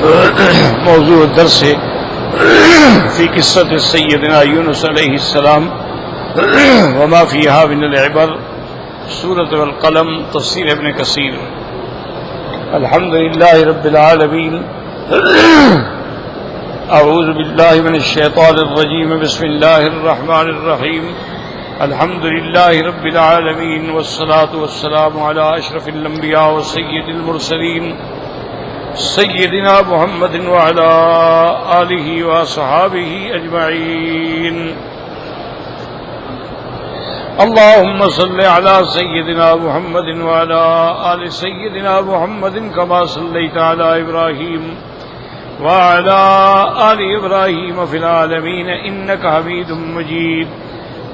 موضوع الدرس في قصة سيدنا يونس عليه السلام وما فيها من العبر، سورة والقلم، تفسير ابن كثير۔ الحمد لله رب العالمين، أعوذ بالله من الشيطان الرجيم، بسم الله الرحمن الرحيم، الحمد لله رب العالمين، والصلاة والسلام على أشرف الأنبياء وسيد المرسلين سيدنا محمد وعلى آله وصحابه أجمعين۔ اللهم صل على سيدنا محمد وعلى آل سيدنا محمد كما صليت على إبراهيم وعلى آل إبراهيم في العالمين إنك حميد مجيد۔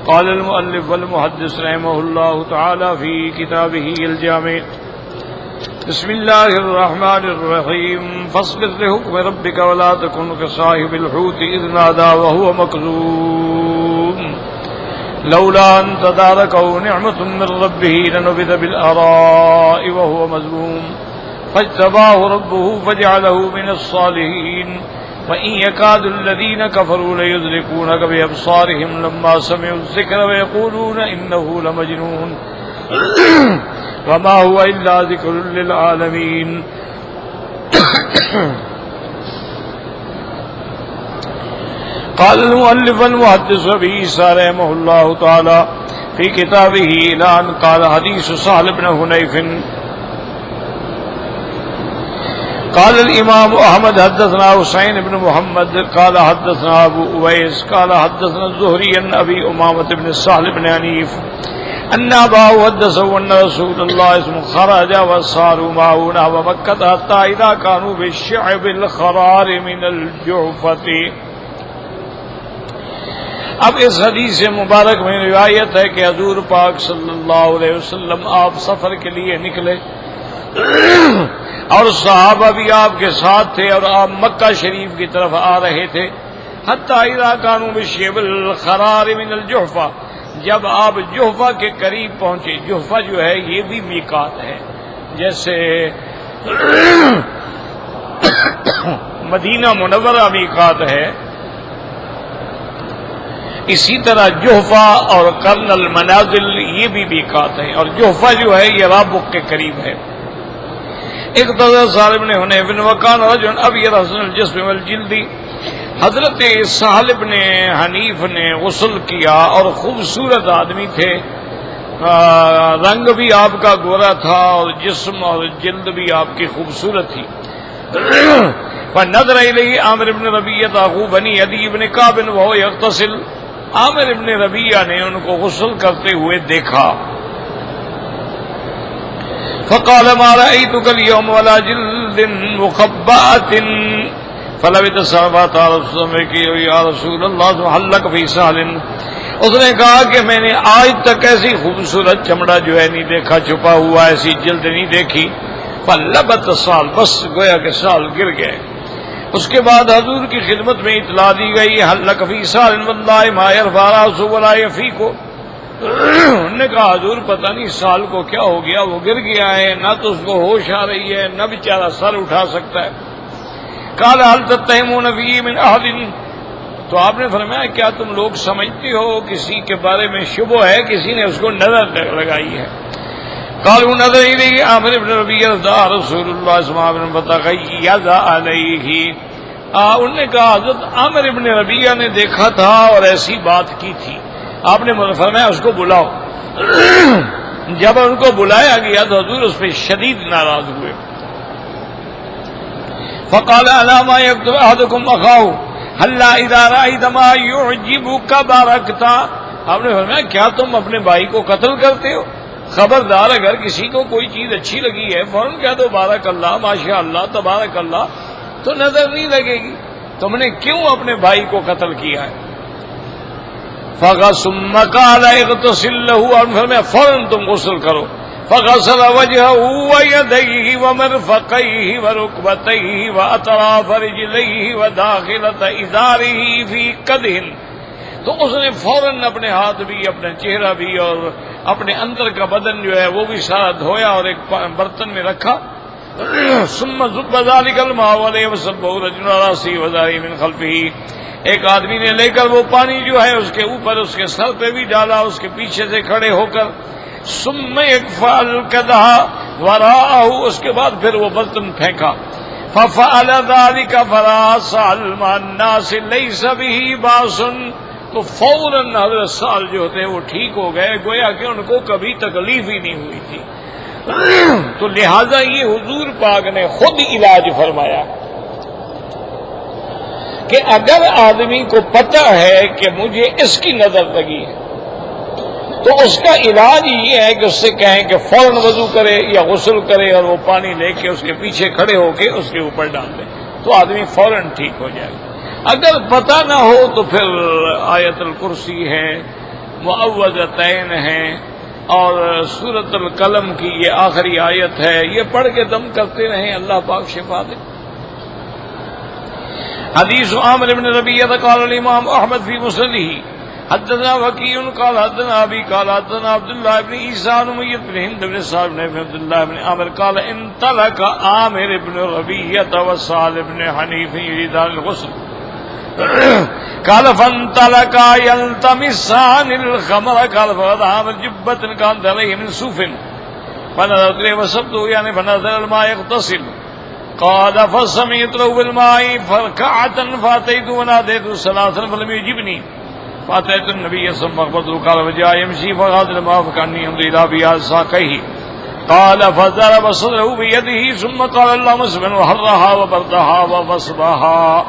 قال المؤلف والمحدث رحمه الله تعالى في كتابه الجامع: بسم الله الرحمن الرحيم، فاصبر لحكم ربك ولا تكن كصاحب الحوت إذ نادى وهو مكظوم لولا أن تداركه نعمة من ربه لنبذ بالأراء وهو مذموم فاجتباه ربه فجعله من الصالحين وإن يكاد الذين كفروا ليزلقونك بأبصارهم لما سمعوا الذكر ويقولون إنه لمجنون وما هو إلا ذكر للعالمين۔ قال المؤلف المحدث أبي عيسى رحمه الله تعالى في كتابه إلى أن قال حديث سهل بن حنيف قال الإمام أحمد حدثنا حسين بن محمد قال حدثنا أبو أويس قال حدثنا الزهري عن أبي أمامة بن سهل بن حنيف أن أباه حدثه أن رسول الله اسمه خرج وصاروا معه نحو مكة حتى إذا كانوا بالشعب الخرار من الجحفة۔ اب اس حدیث مبارک میں روایت ہے کہ حضور پاک صلی اللہ علیہ وسلم آپ سفر کے لیے نکلے اور صحابہ بھی آپ کے ساتھ تھے اور آپ مکہ شریف کی طرف آ رہے تھے۔ حتی اذا كانوا بالشعب الخرار من الجحفہ، جب آپ جحفہ کے قریب پہنچے۔ جحفہ جو ہے یہ بھی میقات ہے، جیسے مدینہ منورہ میقات ہے، اسی طرح جحفہ اور قرن المنازل یہ بھی میقات ہیں، اور جحفہ جو ہے یہ رابغ کے قریب ہے۔ اقتضى سالم بن حنيف وكان رجل ابيض حسن الجسم والجلد، حضرت سہل بن حنیف نے غسل کیا اور خوبصورت آدمی تھے، رنگ بھی آپ کا گورا تھا اور جسم اور جلد بھی آپ کی خوبصورت تھی۔ فنظر الیہ عامر بن ربیعہ اخو بنی عدی بن کعب وهو یغتسل، عامر ابن ربیعہ نے ان کو غسل کرتے ہوئے دیکھا۔ فقال ما رأيتك اليوم ولا جلد مخبأة فلبث سبعة يا رسول الله هل لك في سهل، اس نے کہا کہ میں نے آج تک ایسی خوبصورت چمڑا جو ہے نہیں دیکھا، چھپا ہوا ایسی جلد نہیں دیکھی۔ فلبث سال، بس گویا کہ سال گر گئے۔ اس کے بعد حضور کی خدمت میں اطلاع دی گئی حل لک فی سال واللہ ما یرفع راسہ ولا یفیق، انہوں نے کہا حضور پتہ نہیں سال کو کیا ہو گیا، وہ گر گیا ہے، نہ تو اس کو ہوش آ رہی ہے نہ بیچارہ سر اٹھا سکتا ہے۔ قال هل تتهمون فی من احد، تو آپ نے فرمایا کیا تم لوگ سمجھتے ہو کسی کے بارے میں شبہ ہے، کسی نے اس کو نظر لگائی ہے؟ قالوا نظر الیہ عامر بن ربیعہ رسول اللہ صلی اللہ علیہ وسلم فتغیظ علیہ، انہوں نے کہا حضرت عامر ابن ربیعہ نے دیکھا تھا اور ایسی بات کی تھی، آپ نے فرمایا اس کو بلاؤ۔ جب ان کو بلایا گیا تو حضور اس پہ شدید ناراض ہوئے۔ فقال الا ما يقتل احدكم اخاه هلا اذا رايت ما يعجبك باركت، آپ نے فرمایا کیا تم اپنے بھائی کو قتل کرتے ہو؟ خبردار اگر کسی کو کوئی چیز اچھی لگی ہے فوراً کہہ دو بارک اللہ، ماشاء اللہ، تبارک اللہ، تو نظر نہیں لگے گی۔ تم نے کیوں اپنے بھائی کو قتل کیا ہے؟ ثم قال اغتسل له، اور فرمایا فوراً تم غسل کرو۔ فغسل وجهه ويديه ومرفقيه وركبتيه واطراف رجليه وداخلة ازاره في قدح، تو اس نے فوراً اپنے ہاتھ بھی، اپنا چہرہ بھی اور اپنے اندر کا بدن جو ہے وہ بھی سارا دھویا اور ایک برتن میں رکھا، ثم ذب ذلك الماء عليه وصبه رجل على رأسه وذاره من خلفه، ایک آدمی نے لے کر وہ پانی جو ہے اس کے اوپر اس کے سر پہ بھی ڈالا، اس کے پیچھے سے کھڑے ہو کر، ثم يكفأ القدح وراءه، اس کے بعد پھر وہ برتن پھینکا، ففعل ذلك فراس مع الناس ليس به باس، تو فوراً حضرت سال جو تھے وہ ٹھیک ہو گئے، گویا کہ ان کو کبھی تکلیف ہی نہیں ہوئی تھی۔ تو لہذا یہ حضور پاک نے خود علاج فرمایا کہ اگر آدمی کو پتہ ہے کہ مجھے اس کی نظر لگی ہے تو اس کا علاج یہ ہے کہ اس سے کہیں کہ فوراً وضو کرے یا غسل کرے اور وہ پانی لے کے اس کے پیچھے کھڑے ہو کے اس کے اوپر ڈال دے، تو آدمی فوراً ٹھیک ہو جائے گا۔ اگر پتہ نہ ہو تو پھر آیت الکرسی ہے، معوذتین ہیں، اور سورۃ القلم کی یہ آخری آیت ہے، یہ پڑھ کے دم کرتے رہیں، اللہ پاک شفا دے۔ حدیث عامر بن ربیعہ قال الامام احمد فی مسنده حدثنا وکیع قال حدثنا ابی قال حدثنا عبداللہ بن عیسیٰ بن امیۃ بن ہند بن سعد بن عبداللہ بن عامر قال انطلق عامر بن ربیعہ وسعد بن حنیف یریدان الغسل قال فانطلقا يلتمسان الخمر قال فقد عامر جبة كانت عليه من صوف فنظرت إليه وسبته يعني فنزل الماء يغتسل قال فسمعت له بالماء فركعة فأتيت وناديت ثلاثا فلم يجبني فأتيت النبي صلى الله عليه وسلم قال وجاء يمشي فغاد الماء فكأني يمضي إلى بياض ساقيه قال فضرب صدره بيده ثم قال اللهم اسمن وحرها وبردها وبصبها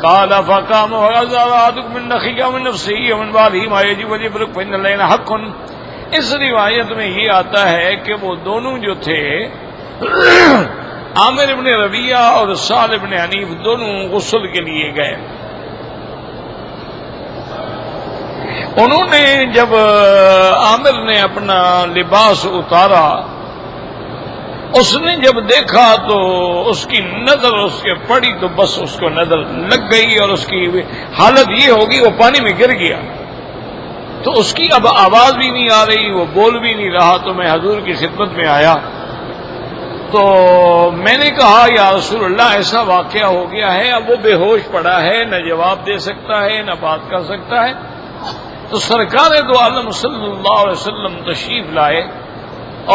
قال فقام وغزر أحدكم من نخيه ومن نفسه ومن باله ما يجب ويبرك فإن الليل حق۔ اس روایت میں یہ آتا ہے کہ وہ دونوں جو تھے عامر ابن ربیعہ اور سعد ابن حنیف دونوں غسل کے لیے گئے۔ انہوں نے جب عامر نے اپنا لباس اتارا، اس نے جب دیکھا تو اس کی نظر اس کے پڑی تو بس اس کو نظر لگ گئی اور اس کی حالت یہ ہوگی وہ پانی میں گر گیا، تو اس کی اب آواز بھی نہیں آ رہی، وہ بول بھی نہیں رہا۔ تو میں حضور کی خدمت میں آیا تو میں نے کہا یا رسول اللہ ایسا واقعہ ہو گیا ہے، اب وہ بے ہوش پڑا ہے، نہ جواب دے سکتا ہے نہ بات کر سکتا ہے۔ تو سرکار دو عالم صلی اللہ علیہ وسلم تشریف لائے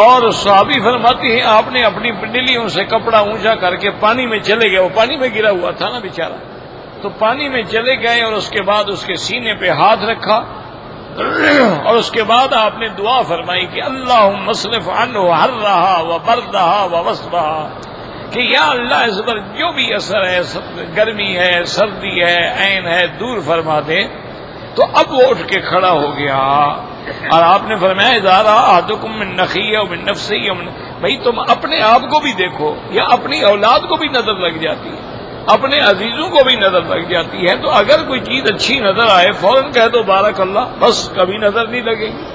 اور صحابی فرماتی ہیں آپ نے اپنی پنڈلیوں سے کپڑا اونچا کر کے پانی میں چلے گئے، وہ پانی میں گرا ہوا تھا نا بیچارہ، تو پانی میں چلے گئے اور اس کے بعد اس کے سینے پہ ہاتھ رکھا اور اس کے بعد آپ نے دعا فرمائی کہ اللہم اصرف عنہ حرہا وبردہا ووصبہا، کہ یا اللہ اس پر جو بھی اثر ہے، گرمی ہے، سردی ہے، عین ہے، دور فرما دے۔ تو اب وہ اٹھ کے کھڑا ہو گیا اور آپ نے فرمایا اذا رأى احدکم من نخیہ ومن نفسہ، بھائی تم اپنے آپ کو بھی دیکھو، یا اپنی اولاد کو بھی نظر لگ جاتی ہے، اپنے عزیزوں کو بھی نظر لگ جاتی ہے، تو اگر کوئی چیز اچھی نظر آئے فوراً کہہ دو بارک اللہ، بس کبھی نظر نہیں لگے گی۔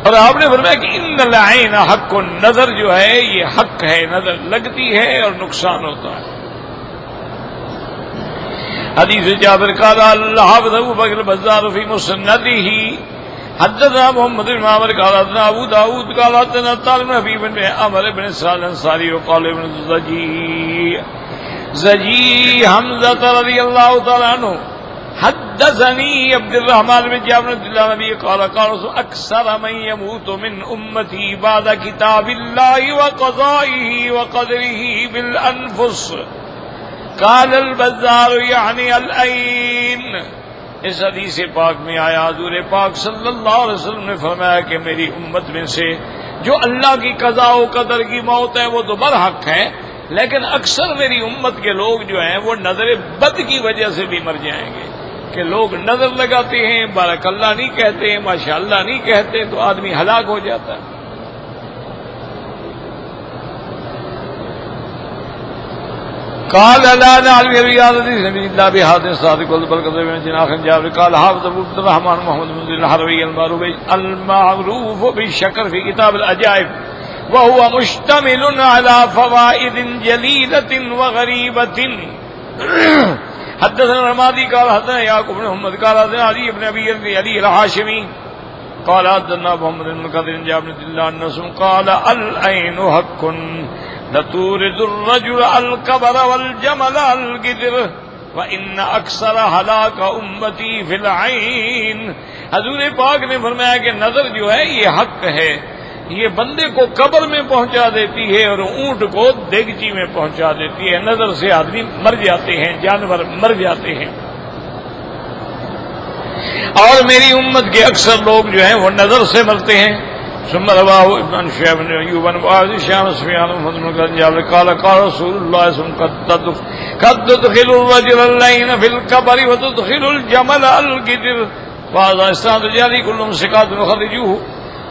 اور آپ نے فرمایا کہ ان العین حق، نظر جو ہے یہ حق ہے، نظر لگتی ہے اور نقصان ہوتا ہے۔ حدیث جابر قال الحافظ ابو بکر البزار فی مسندہ حدثنا محمد بن عامر قال حدثنا ابو داود قال حدثنا طالب بن حبیب بن عمرو بن سعد الانصاری وقال ابن زجی حمزہ رضی اللہ تعالی عنہ حدثني عبد الرحمن بن جابر بن الله نبی قال قال اکثر من يموت من امتی بعد کتاب اللہ وقضائه وقدره بالانفس قال البزار یعنی العین۔ اس حدیث پاک میں آیا حضور پاک صلی اللہ علیہ وسلم نے فرمایا کہ میری امت میں سے جو اللہ کی قضاء و قدر کی موت ہے وہ تو برحق ہے، لیکن اکثر میری امت کے لوگ جو ہیں وہ نظر بد کی وجہ سے بھی مر جائیں گے، کہ لوگ نظر لگاتے ہیں، بارک اللہ نہیں کہتے، ماشاء اللہ نہیں کہتے، تو آدمی ہلاک ہو جاتا ہے۔ قال لا نعلم رياض سبيل الله بهذا الصادق والبركة من جناح جابر قال حافظ ابو عبد الرحمن محمد بن الحروي المعروف بالشكر في كتاب العجائب وهو مشتمل على فوائد جليلة وغريبة۔ حدثنا رمادي قال حدثنا يعقوب بن محمد قال حدثنا علي بن ابي علي الهاشمي قال حدثنا محمد بن قدر جابر بن الله النسم قال العين حق لتورد الرجل القبر والجمل القدر وَإِنَّ أَكْثَرَ هَلَاكَ أُمَّتِي فِي الْعَيْنِ. حضور پاک نے فرمایا کہ نظر جو ہے یہ حق ہے، یہ بندے کو قبر میں پہنچا دیتی ہے اور اونٹ کو دیگچی میں پہنچا دیتی ہے. نظر سے آدمی مر جاتے ہیں، جانور مر جاتے ہیں، اور میری امت کے اکثر لوگ جو ہیں وہ نظر سے مرتے ہیں. ثم رواه ابن شهاب بن ايوب بن معاذ شام سفيان بن جابر قال قال رسول الله صلى الله عليه وسلم قد تدخل الرجل اللين في القبر وتدخل الجمل القدر. فهذا اسناد جاري كلهم ثقات مخرجوه.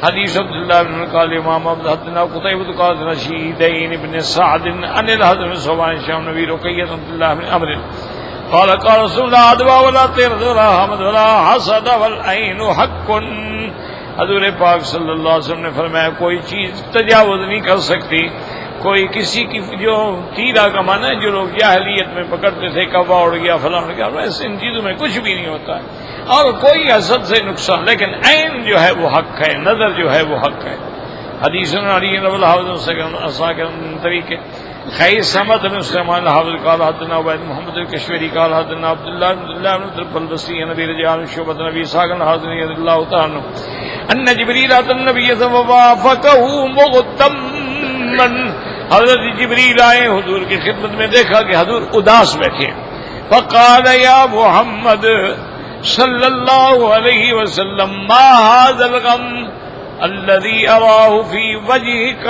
حديث عبد الله بن قال امام عبد حدثنا قتيبة قال رشيدين بن سعد عن الحضر بن صوبان شام نبي رقية عبد الله بن عمرو قال قال رسول الله ادوا ولا طرد ولا حمد ولا حسد والعين حق. حضور پاک صلی اللہ علیہ وسلم نے فرمایا کوئی چیز تجاوز نہیں کر سکتی. کوئی کسی کی جو تیرا کا معنی ہے جو لوگ جاہلیت میں پکڑتے تھے کوا اڑ گیا فلاں اڑ گیا، ویسے ان چیزوں میں کچھ بھی نہیں ہوتا ہے اور کوئی حسد سے نقصان. لیکن عین جو ہے وہ حق ہے، نظر جو ہے وہ حق ہے. حدیث علی رضی اللہ عنہ کے طریقے خیر سمت بن سلیمان الحافظ قال حدثنا عبید محمد الکشمیری قال حدثنا عبداللہ بن البصری نبی رجال شعبۃ نبی اسحاق الحاضر رضی اللہ تعالی عنہ ان جبریل اتى النبي صلى الله عليه وسلم ووافقه مغتما. حضرت جبریل آئے حضور کی خدمت میں، دیکھا کہ حضور اداس بیٹھے. فقال یا محمد صلی اللہ علیہ وسلم ما هذا الغم الذي اراه في وجهك.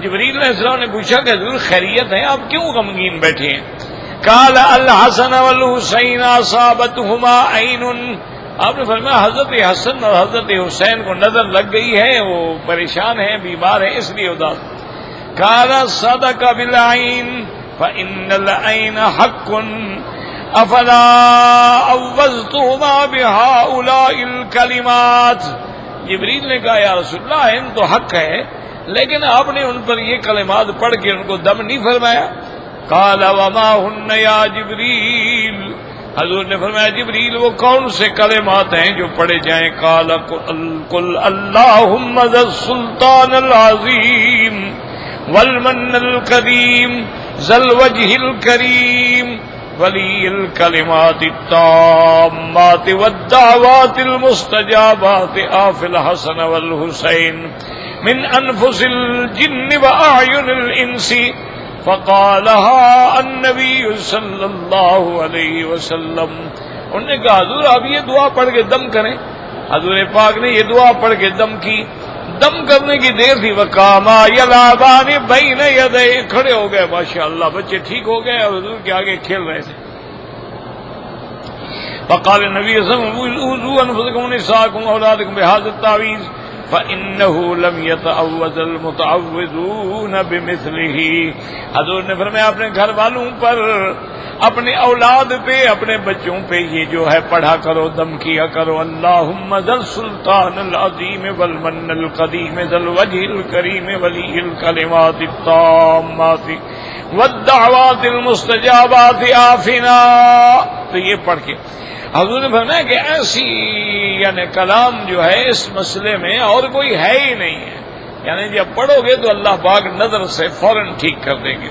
جبریل علیہ السلام نے پوچھا کہ حضور خیریت ہے، آپ کیوں غمگین بیٹھے ہیں؟ قال الحسن والحسین اصابتهما عین. آپ نے فرمایا حضرت حسن اور حضرت حسین کو نظر لگ گئی ہے، وہ پریشان ہیں، بیمار ہیں، اس لیے اداس. قال صدق بالعین فإن العین حق افلا عوضتهما بهؤلاء الکلمات. جبریل نے کہا یا رسول اللہ عین تو حق ہے، لیکن آپ نے ان پر یہ کلمات پڑھ کے ان کو دم نہیں فرمایا. قال وما هن یا جبریل. حضور نے فرمایا جبریل وہ کون سے کلمات ہیں جو پڑھے جائیں؟ قال قل اللہم ذا السلطان العظیم والمن القدیم ذا الوجہ الکریم ولی الکلمات التامات والدعوات المستجابات آف الحسن والحسین من انفس الجن واعین الانس. فقالها النبی صلی اللہ علیہ وسلم. انہوں نے کہا حضور آپ یہ دعا پڑھ کے دم کریں. حضور پاک نے یہ دعا پڑھ کے دم کی. دم کرنے کی دیر تھی. وقاما یلعبان بین یدیہ. کھڑے ہو گئے، ماشاءاللہ بچے ٹھیک ہو گئے اور حضور کے آگے کھیل رہے تھے. فقال النبی صلی اللہ علیہ وسلم اعوذوا انفسکم ونساءکم واولادکم بہذا التعویذ فَإِنَّهُ لَمْ يَتَعَوَّذَ الْمُتَعَوِّذُونَ بِمِثْلِهِ. حضور نے فرمایا اپنے گھر والوں پر، اپنے اولاد پہ، اپنے بچوں پہ یہ جو ہے پڑھا کرو، دم کیا کرو. اللہم ذا السلطان العظیم والمن القدیم ذا الوجہ الکریم ولی الکلمات التامات والدعوات المستجابات آفنا. تو یہ پڑھ کے حضور نے فرمایا کہ ایسی یعنی کلام جو ہے اس مسئلے میں اور کوئی ہے ہی نہیں ہے. یعنی جب پڑھو گے تو اللہ پاک نظر سے فوراً ٹھیک کر دیں گے.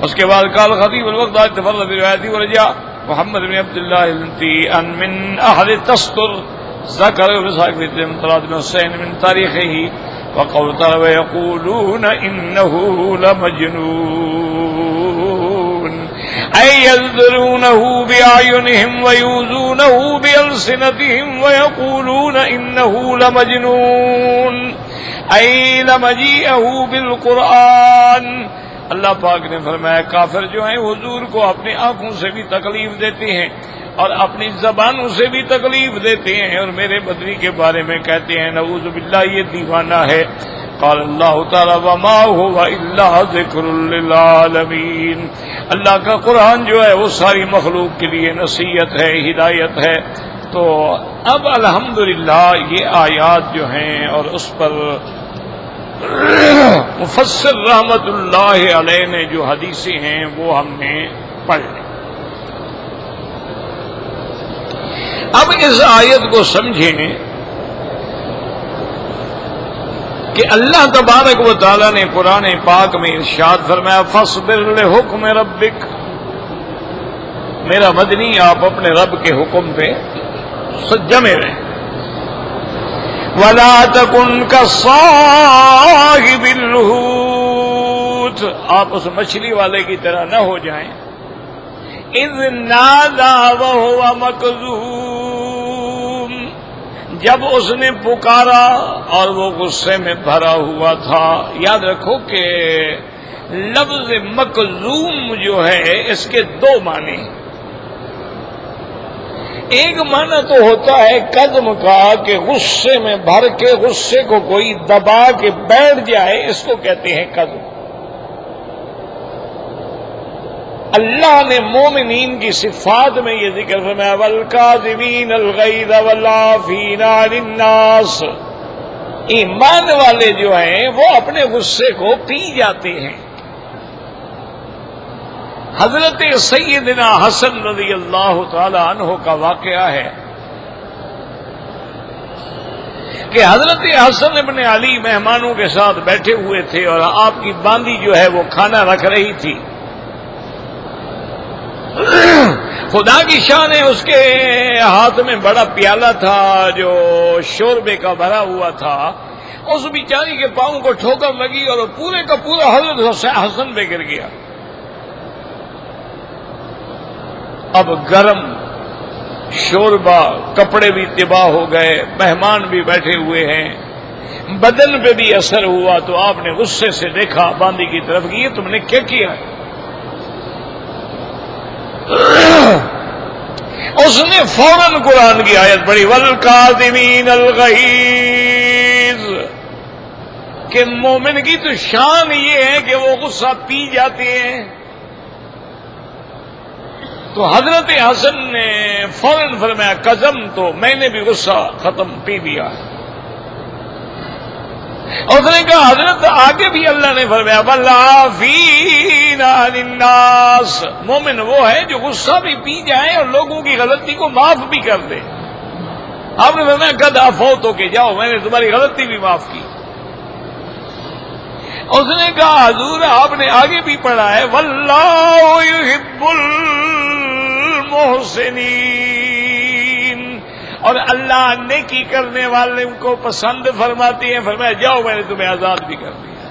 اس کے بعد قال خطیب الوقت تفرد بروایتی ورجاء محمد بن عبداللہ ان من اہل تستر ذکر رساق فی طلعت بن حسین من تاریخہ وقول تعالی ویقولون انه لمجنون أي يذرونه بأعينهم ويوزونه بألسنتهم ويقولون إنه لمجنون أي لمجيئه بالقرآن. اللہ پاک نے فرمایا کافر جو ہیں حضور کو اپنی آنکھوں سے بھی تکلیف دیتے ہیں اور اپنی زبانوں سے بھی تکلیف دیتے ہیں اور میرے بدری کے بارے میں کہتے ہیں نعوذ باللہ یہ دیوانہ ہے. قال اللہ تعالی وما هو الا ذکر للعالمین. اللہ کا قرآن جو ہے وہ ساری مخلوق کے لیے نصیحت ہے، ہدایت ہے. تو اب الحمدللہ یہ آیات جو ہیں اور اس پر مفسر رحمت اللہ علیہ نے جو حدیثیں ہیں وہ ہم نے پڑھ لی. اب اس آیت کو سمجھیں کہ اللہ تبارک و تعالی نے قرآن پاک میں ارشاد فرمایا فاصبر لحکم ربک، میرا مدنی آپ اپنے رب کے حکم پہ جمے رہیں، وَلَا تَكُنْ كَصَاحِبِ الْحُوتِ، آپ اس مچھلی والے کی طرح نہ ہو جائیں، اِذْ نَادَىٰ وَهُوَ مَكْظُومٌ، جب اس نے پکارا اور وہ غصے میں بھرا ہوا تھا۔ یاد رکھو کہ لفظ مکظوم جو ہے اس کے دو معنی، ایک معنی تو ہوتا ہے قدم کا کہ غصے میں بھر کے غصے کو کوئی دبا کے بیٹھ جائے، اس کو کہتے ہیں قدم۔ اللہ نے مومنین کی صفات میں یہ ذکر فرمایا والکاظمین الغیظ والعافین عن الناس، ایمان والے جو ہیں وہ اپنے غصے کو پی جاتے ہیں۔ حضرت سیدنا حسن رضی اللہ تعالی عنہ کا واقعہ ہے کہ حضرت حسن ابن علی مہمانوں کے ساتھ بیٹھے ہوئے تھے اور آپ کی باندی جو ہے وہ کھانا رکھ رہی تھی۔ خدا کی شان ہے، اس کے ہاتھ میں بڑا پیالہ تھا جو شوربے کا بھرا ہوا تھا، اس بیچاری کے پاؤں کو ٹھوکر لگی اور پورے کا پورا حضرت حسن پہ گر گیا۔ اب گرم شوربہ، کپڑے بھی تباہ ہو گئے، مہمان بھی بیٹھے ہوئے ہیں، بدن پہ بھی اثر ہوا، تو آپ نے غصے سے دیکھا باندی کی طرف کہ یہ تم نے کیا کیا؟ اس نے فوراً قرآن کی آیت پڑھی والکاظمین الغیظ، کہ مومن کی تو شان یہ ہے کہ وہ غصہ پی جاتے ہیں۔ تو حضرت حسن نے فوراً فرمایا قسم، تو میں نے بھی غصہ ختم پی لیا۔ اس نے کہا حضرت آگے بھی اللہ نے فرمایا والعافین عن الناس، مومن وہ ہے جو غصہ بھی پی جائے اور لوگوں کی غلطی کو معاف بھی کر دے۔ آپ نے فرمایا قد عفوت ہو کے جاؤ، میں نے تمہاری غلطی بھی معاف کی۔ اس نے کہا حضور آپ نے آگے بھی پڑھا ہے واللہ یحب المحسنین، اور اللہ نیکی کرنے والوں کو پسند فرماتی ہیں۔ فرمایا جاؤ میں نے تمہیں آزاد بھی کر دیا۔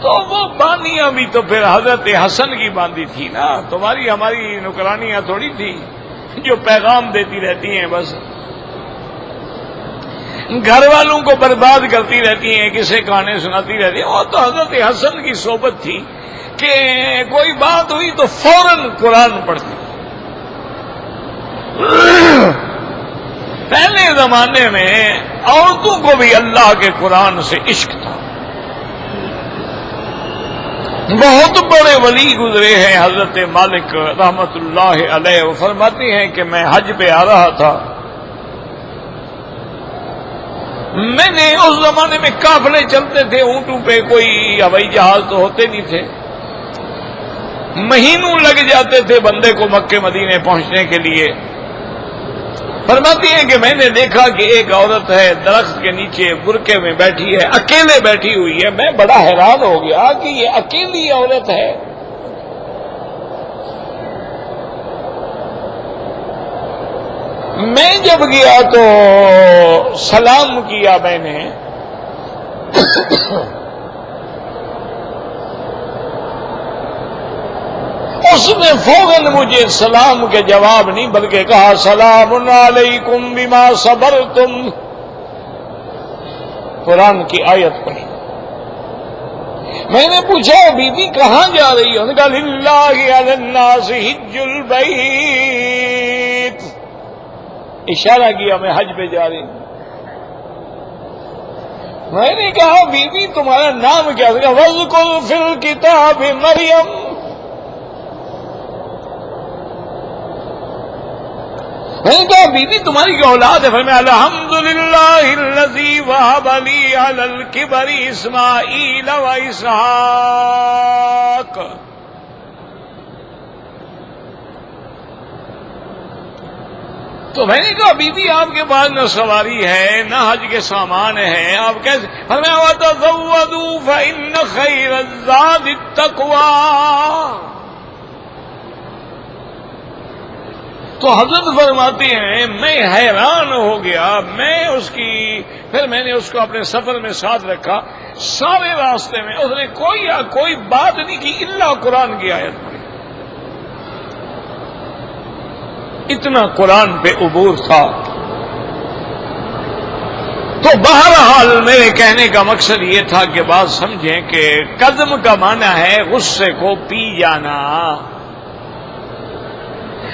تو وہ باندیاں بھی تو پھر حضرت حسن کی باندی تھی نا، تمہاری ہماری نوکرانیاں تھوڑی تھی جو پیغام دیتی رہتی ہیں، بس گھر والوں کو برباد کرتی رہتی ہیں، کسے کہانی سناتی رہتی ہیں۔ وہ تو حضرت حسن کی صحبت تھی کہ کوئی بات ہوئی تو فوراً قرآن پڑھتی۔ پہلے زمانے میں عورتوں کو بھی اللہ کے قرآن سے عشق تھا۔ بہت بڑے ولی گزرے ہیں، حضرت مالک رحمت اللہ علیہ، وہ فرماتے ہیں کہ میں حج پہ آ رہا تھا، میں نے اس زمانے میں قافلے چلتے تھے اونٹوں پہ، کوئی ہوائی جہاز تو ہوتے نہیں تھے، مہینوں لگ جاتے تھے بندے کو مکے مدینے پہنچنے کے لیے۔ فرماتی ہیں کہ میں نے دیکھا کہ ایک عورت ہے درخت کے نیچے برقعے میں بیٹھی ہے، اکیلے بیٹھی ہوئی ہے۔ میں بڑا حیران ہو گیا کہ یہ اکیلی عورت ہے۔ میں جب گیا تو سلام کیا میں نے، اس نے فوراً مجھے سلام کے جواب نہیں بلکہ کہا سلام علیکم بما صبرتم، قرآن کی آیت پڑھی۔ میں نے پوچھا بی بی کہاں جا رہی ہے؟ انہوں نے کہا للہ علی الناس حج البیت، اشارہ کیا میں حج پہ جا رہی ہوں۔ میں نے کہا بی بی تمہارا نام کیا؟ وَاذْكُرْ فِي الْكِتَابِ مریم، میں نے کہا بی بی تمہاری کیا اولاد ہے؟ فرمایا الحمدللہ الذی وہب لی علی الکبر اسماعیل و اسحاق۔ تو میں نے کہا بی بی آپ کے پاس نہ سواری ہے نہ حج کے سامان ہے، آپ کیسے؟ فرمایا وَتَزَوَّدُوا فَإِنَّ خَيْرَ الزَّادِ التَّقْوَىٰ۔ تو حضرت فرماتے ہیں میں حیران ہو گیا، پھر میں نے اس کو اپنے سفر میں ساتھ رکھا، سارے راستے میں اس نے کوئی بات نہیں کی الا قرآن کی آیت پڑھی، اتنا قرآن پہ عبور تھا۔ تو بہرحال میرے کہنے کا مقصد یہ تھا کہ بات سمجھیں کہ قدم کا معنی ہے غصے کو پی جانا۔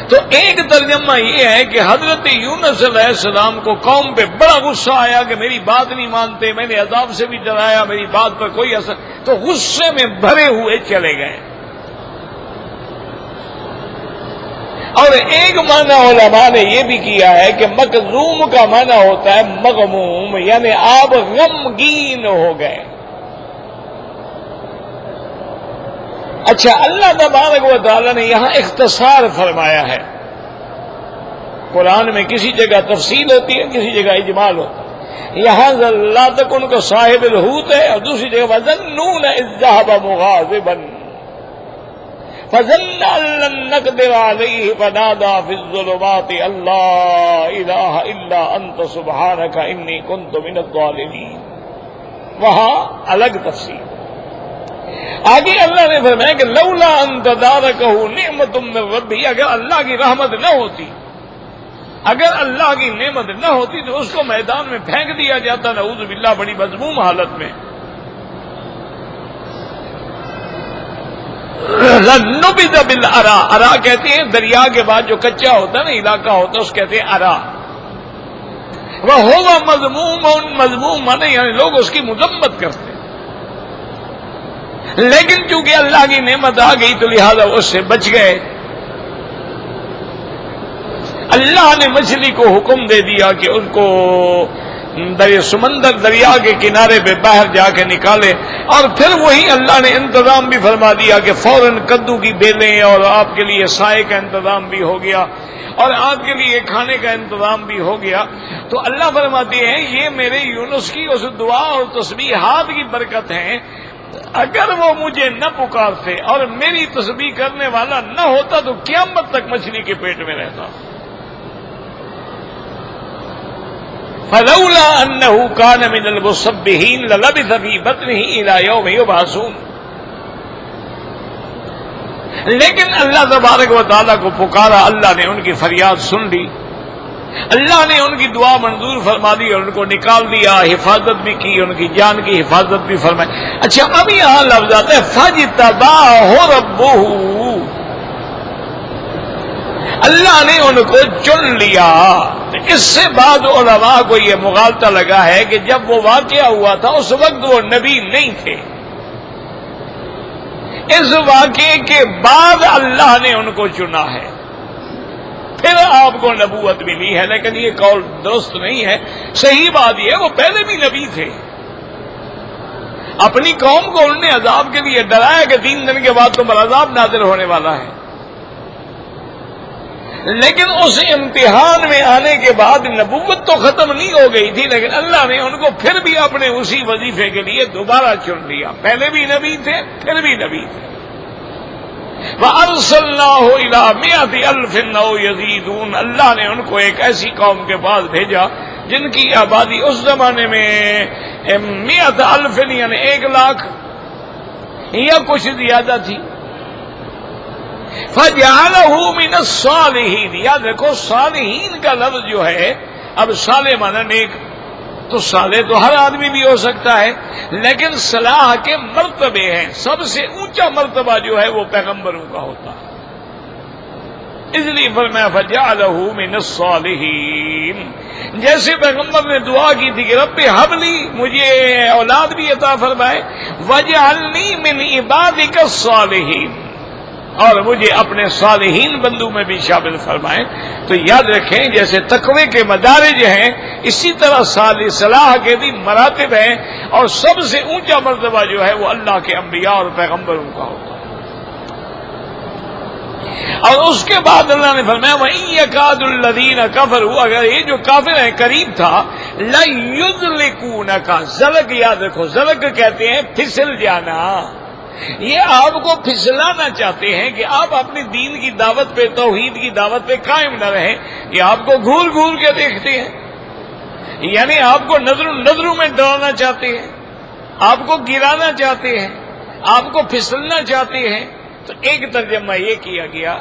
تو ایک ترجمہ یہ ہے کہ حضرت یونس علیہ السلام کو قوم پہ بڑا غصہ آیا کہ میری بات نہیں مانتے، میں نے عذاب سے بھی ڈرایا، میری بات پر کوئی اثر، تو غصے میں بھرے ہوئے چلے گئے۔ اور ایک معنی علماء نے یہ بھی کیا ہے کہ مکظوم کا معنی ہوتا ہے مغموم، یعنی آپ غمگین ہو گئے۔ اچھا، اللہ تبارک و تعالیٰ نے یہاں اختصار فرمایا ہے۔ قرآن میں کسی جگہ تفصیل ہوتی ہے، کسی جگہ اجمال ہوتا ہے۔ یہاں لا تکن کو صاحب الحوت ہے، اور دوسری جگہ وَظَنُّونَ إِذ ذَّهَبَ مُغَاضِبًا فَظَنَّ أَن لَّن نَّقْدِرَ عَلَيْهِ فَنَادَىٰ فِي الظُّلُمَاتِ أَن لَّا إِلَٰهَ إِلَّا أَنتَ سُبْحَانَكَ إِنِّي كُنتُ مِنَ الظَّالِمِينَ۔ وہاں الگ تفصیل۔ آگے اللہ نے فرمایا کہ لولا ان تدارکہ نعمت من ربہ، اگر اللہ کی رحمت نہ ہوتی، اگر اللہ کی نعمت نہ ہوتی تو اس کو میدان میں پھینک دیا جاتا، نعوذ باللہ، بڑی مذموم حالت میں۔ لنبذ بالعراء، عراء کہتے ہیں دریا کے بعد جو کچا ہوتا ہے نا علاقہ ہوتا ہے، اس کہتے ہیں عراء۔ وہو مذموم، مذموم مانے یعنی لوگ اس کی مذمت کرتے ہیں، لیکن چونکہ اللہ کی نعمت آ گئی تو لہذا اس سے بچ گئے۔ اللہ نے مچھلی کو حکم دے دیا کہ ان کو سمندر دریا کے کنارے پہ باہر جا کے نکالے، اور پھر وہی اللہ نے انتظام بھی فرما دیا کہ فوراً کدو کی بیلیں اور آپ کے لیے سائے کا انتظام بھی ہو گیا، اور آپ کے لیے کھانے کا انتظام بھی ہو گیا۔ تو اللہ فرماتے ہیں یہ میرے یونس کی اس دعا اور تسبیحات کی برکت ہے، اگر وہ مجھے نہ پکارتے اور میری تسبیح کرنے والا نہ ہوتا تو قیامت تک مچھلی کے پیٹ میں رہتا۔ فلولا انه كان من المسبحين للبث في بطنه الى يوم يبعثون۔ لیکن اللہ تبارک و تعالیٰ کو پکارا، اللہ نے ان کی فریاد سن لی، اللہ نے ان کی دعا منظور فرما دی اور ان کو نکال دیا، حفاظت بھی کی، ان کی جان کی حفاظت بھی فرمائی۔ اچھا، اب یہاں لفظ آتا ہے فَاجْتَبَاهُ رَبُّهُ، اللہ نے ان کو چن لیا۔ اس سے بعد علماء کو یہ مغالطہ لگا ہے کہ جب وہ واقعہ ہوا تھا اس وقت وہ نبی نہیں تھے، اس واقعے کے بعد اللہ نے ان کو چنا ہے، پھر آپ کو نبوت ملی ہے۔ لیکن یہ قول درست نہیں ہے، صحیح بات یہ ہے وہ پہلے بھی نبی تھے، اپنی قوم کو انہوں نے عذاب کے لیے ڈرایا کہ 3 دن کے بعد تم پر عذاب نازل ہونے والا ہے، لیکن اس امتحان میں آنے کے بعد نبوت تو ختم نہیں ہو گئی تھی، لیکن اللہ نے ان کو پھر بھی اپنے اسی وظیفے کے لیے دوبارہ چن لیا، پہلے بھی نبی تھے پھر بھی نبی تھے۔ وَأَرْسَلْنَاهُ إِلَىٰ مِائَةِ أَلْفٍ أَوْ يَزِيدُونَ، اللہ نے ان کو ایک ایسی قوم کے پاس بھیجا جن کی آبادی اس زمانے میں 100,000 یعنی 1 لاکھ یا کچھ زیادہ تھی۔ فَجَعَلَهُ مِنَ الصَّالِحِينَ، یاد رکھو صالحین کا لفظ جو ہے، اب صالح معنی نیک، تو صالح تو ہر آدمی بھی ہو سکتا ہے، لیکن صلاح کے مرتبے ہیں، سب سے اونچا مرتبہ جو ہے وہ پیغمبروں کا ہوتا ہے، اس لیے فرمایا فَجَعَلَهُ مِنَ الصَّالِحِينَ۔ جیسے پیغمبر نے دعا کی تھی کہ رب ہب لی، مجھے اولاد بھی عطا فرمائے، وَاجْعَلْنِی مِنْ عِبَادِکَ الصَّالِحِینَ، اور مجھے اپنے صالحین بندوں میں بھی شامل فرمائیں۔ تو یاد رکھیں جیسے تقوی کے مدارج ہیں، اسی طرح صلاح کے بھی مراتب ہیں، اور سب سے اونچا مرتبہ جو ہے وہ اللہ کے انبیاء اور پیغمبروں کا ہوتا ہے۔ اور اس کے بعد اللہ نے فرمایا وَإِن يَكَادُ الَّذِينَ كَفَرُوا، اگر یہ جو کافر ہیں قریب تھا، لَيُزْلِقُونَكَ، زلق یاد رکھو، زلق کہتے ہیں پھسل جانا، یہ آپ کو پھسلانا چاہتے ہیں کہ آپ اپنی دین کی دعوت پہ، توحید کی دعوت پہ قائم نہ رہیں، یہ آپ کو گھور گھور کے دیکھتے ہیں، یعنی آپ کو نظروں میں ڈرانا چاہتے ہیں، آپ کو گرانا چاہتے ہیں، آپ کو پھسلنا چاہتے ہیں۔ تو ایک ترجمہ یہ کیا گیا،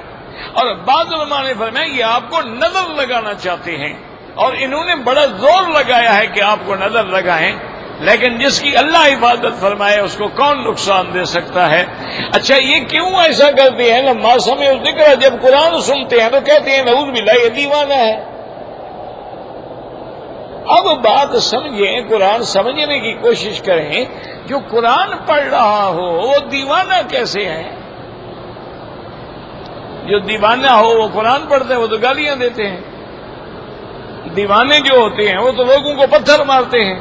اور بعض علماء نے فرمایا یہ آپ کو نظر لگانا چاہتے ہیں، اور انہوں نے بڑا زور لگایا ہے کہ آپ کو نظر لگائیں، لیکن جس کی اللہ حفاظت فرمائے اس کو کون نقصان دے سکتا ہے؟ اچھا یہ کیوں ایسا کرتے ہیں؟ لما سمعوا الذکر، جب قرآن سنتے ہیں تو کہتے ہیں نعوذ باللہ یہ دیوانہ ہے۔ اب بات سمجھیں، قرآن سمجھنے کی کوشش کریں، جو قرآن پڑھ رہا ہو وہ دیوانہ کیسے ہے؟ جو دیوانہ ہو وہ قرآن پڑھتے ہیں، وہ تو گالیاں دیتے ہیں۔ دیوانے جو ہوتے ہیں وہ تو لوگوں کو پتھر مارتے ہیں،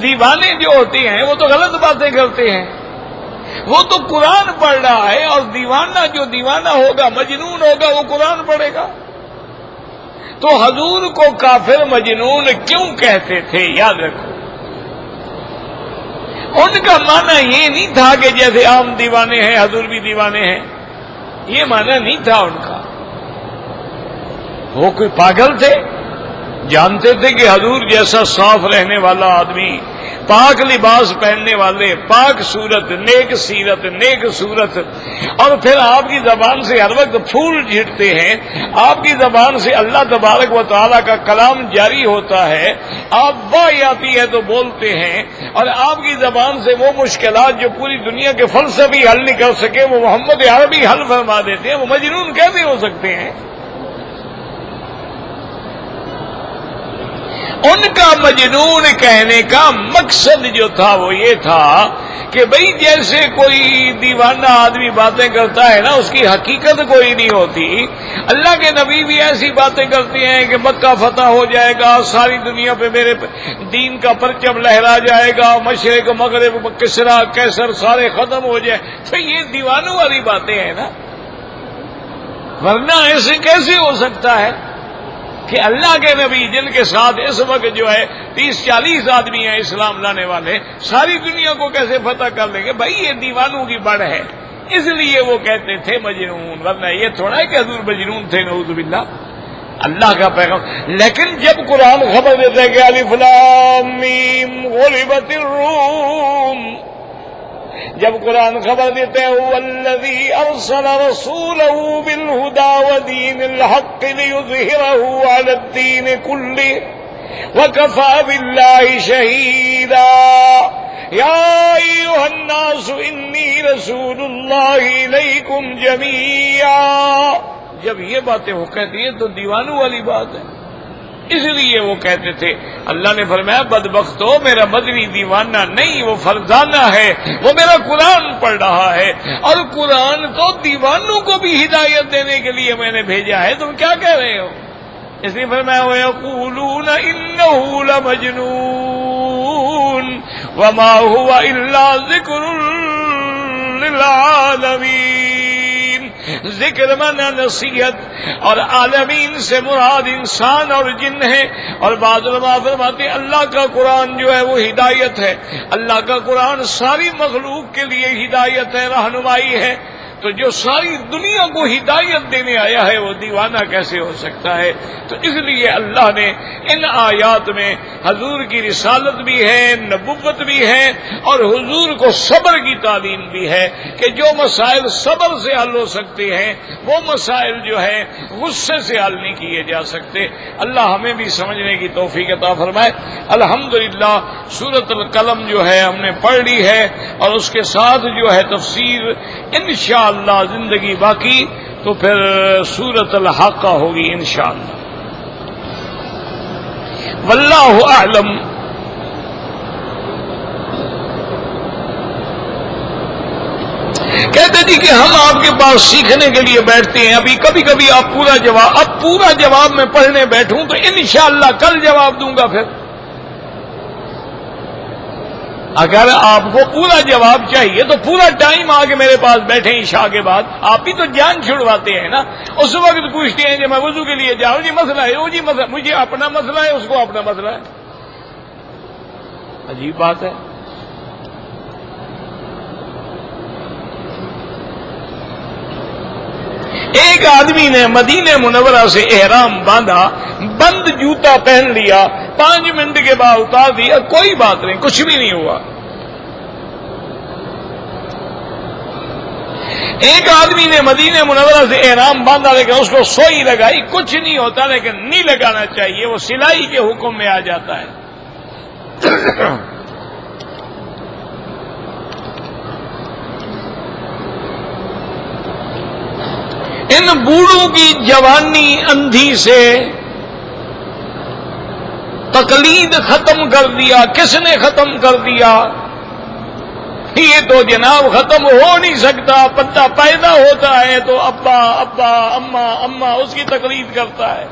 دیوانے جو ہوتے ہیں وہ تو غلط باتیں کرتے ہیں۔ وہ تو قرآن پڑھ رہا ہے، اور دیوانہ جو دیوانہ ہوگا، مجنون ہوگا، وہ قرآن پڑھے گا۔ تو حضور کو کافر مجنون کیوں کہتے تھے؟ یاد رکھو، ان کا معنی یہ نہیں تھا کہ جیسے عام دیوانے ہیں حضور بھی دیوانے ہیں، یہ معنی نہیں تھا ان کا۔ وہ کوئی پاگل تھے، جانتے تھے کہ حضور جیسا صاف رہنے والا آدمی، پاک لباس پہننے والے، پاک صورت، نیک سیرت، نیک صورت، اور پھر آپ کی زبان سے ہر وقت پھول جھڑتے ہیں، آپ کی زبان سے اللہ تبارک و تعالیٰ کا کلام جاری ہوتا ہے، آپ وحی آتی ہے تو بولتے ہیں، اور آپ کی زبان سے وہ مشکلات جو پوری دنیا کے فلسفی حل نہیں کر سکے وہ محمد عربی حل فرما دیتے ہیں، وہ مجنون کیسے ہو سکتے ہیں؟ ان کا مجنون کہنے کا مقصد جو تھا وہ یہ تھا کہ بھئی جیسے کوئی دیوانہ آدمی باتیں کرتا ہے نا، اس کی حقیقت کوئی نہیں ہوتی۔ اللہ کے نبی بھی ایسی باتیں کرتے ہیں کہ مکہ فتح ہو جائے گا، ساری دنیا پہ میرے دین کا پرچم لہرا جائے گا، مشرق مغرب کسرا کیسر سارے ختم ہو جائے، تو یہ دیوانوں والی باتیں ہیں نا، ورنہ ایسے کیسے ہو سکتا ہے کہ اللہ کے نبی جن کے ساتھ اس وقت جو ہے 30-40 آدمی ہیں اسلام لانے والے، ساری دنیا کو کیسے فتح کر لیں گے؟ بھائی یہ دیوانوں کی بڑھ ہے، اس لیے وہ کہتے تھے مجنون، ورنہ یہ تھوڑا ہے کہ حضور مجنون تھے نعوذ باللہ، اللہ کا پیغام۔ لیکن جب قرآن خبر دیتا ہے کہ الف لام میم غلبت الروم، جب قرآن خبر دیتے ہیں والذی ارسل رسولہ بالہدی ودین الحق لیظہرہ علی الدین کلہ وکفی باللہ شہیدا یا ایھا الناس انی رسول اللہ الیکم جمیعا، جب یہ باتیں وہ کہتی ہیں تو دیوانوں والی بات ہے، اس لیے وہ کہتے تھے۔ اللہ نے فرمایا بدبختو، میرا مدنی دیوانہ نہیں، وہ فرزانہ ہے، وہ میرا قرآن پڑھ رہا ہے، اور قرآن تو دیوانوں کو بھی ہدایت دینے کے لیے میں نے بھیجا ہے، تم کیا کہہ رہے ہو؟ اس لیے فرمایا وَيَقُولُونَ إِنَّهُ لَمَجْنُونٌ وَمَا هُوَ إِلَّا ذِكْرٌ لِّلْعَالَمِينَ۔ ذکر مانا نصیحت، اور عالمین سے مراد انسان اور جن ہے، اور بعض علماء فرماتے ہیں اللہ کا قرآن جو ہے وہ ہدایت ہے، اللہ کا قرآن ساری مخلوق کے لیے ہدایت ہے، رہنمائی ہے، تو جو ساری دنیا کو ہدایت دینے آیا ہے وہ دیوانہ کیسے ہو سکتا ہے؟ تو اس لیے اللہ نے ان آیات میں حضور کی رسالت بھی ہے، نبوت بھی ہے، اور حضور کو صبر کی تعلیم بھی ہے کہ جو مسائل صبر سے حل ہو سکتے ہیں وہ مسائل جو ہے غصے سے حل نہیں کیے جا سکتے۔ اللہ ہمیں بھی سمجھنے کی توفیق عطا فرمائے۔ الحمدللہ سورۃ القلم جو ہے ہم نے پڑھ لی ہے، اور اس کے ساتھ جو ہے تفسیر انشاءاللہ زندگی باقی تو پھر سورۃ الحاقہ ہوگی انشاءاللہ۔ واللہ اعلم۔ کہتے تھے کہ ہم آپ کے پاس سیکھنے کے لیے بیٹھتے ہیں، ابھی کبھی کبھی آپ پورا جواب میں پڑھنے بیٹھوں تو انشاءاللہ کل جواب دوں گا، پھر اگر آپ کو پورا جواب چاہیے تو پورا ٹائم آ کے میرے پاس بیٹھے عشاء کے بعد. آپ بھی تو جان چھڑواتے ہیں نا. اس وقت پوچھتے ہیں کہ میں وضو کے لیے جاؤں جی مسئلہ ہے, وہ جی مسئلہ, مجھے اپنا مسئلہ ہے, اس کو اپنا مسئلہ ہے. عجیب بات ہے. ایک آدمی نے مدینہ منورہ سے احرام باندھا, بند جوتا پہن لیا, 5 منٹ کے بعد اتار دیا, کوئی بات نہیں, کچھ بھی نہیں ہوا. ایک آدمی نے مدینہ منورہ سے احرام باندھا لیکن اس کو سوئی لگائی, کچھ نہیں ہوتا, لیکن نہیں لگانا چاہیے, وہ سلائی کے حکم میں آ جاتا ہے. ان بوڑھوں کی جوانی اندھی سے تقلید ختم کر دیا. کس نے ختم کر دیا؟ یہ تو جناب ختم ہو نہیں سکتا. بندہ پیدا ہوتا ہے تو ابا ابا اما اما اس کی تقلید کرتا ہے.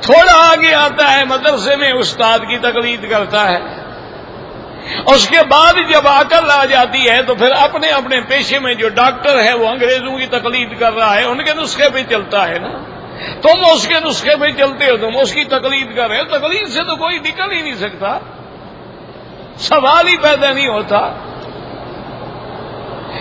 تھوڑا آگے آتا ہے مدرسے میں استاد کی تقلید کرتا ہے. اس کے بعد جب عقل آ جاتی ہے تو پھر اپنے اپنے پیشے میں جو ڈاکٹر ہے وہ انگریزوں کی تقلید کر رہا ہے, ان کے نسخے پہ چلتا ہے نا. تم اس کے نسخے پہ چلتے ہو, تم اس کی تقلید کر رہے ہو. تقلید سے تو کوئی نکل ہی نہیں سکتا, سوال ہی پیدا نہیں ہوتا.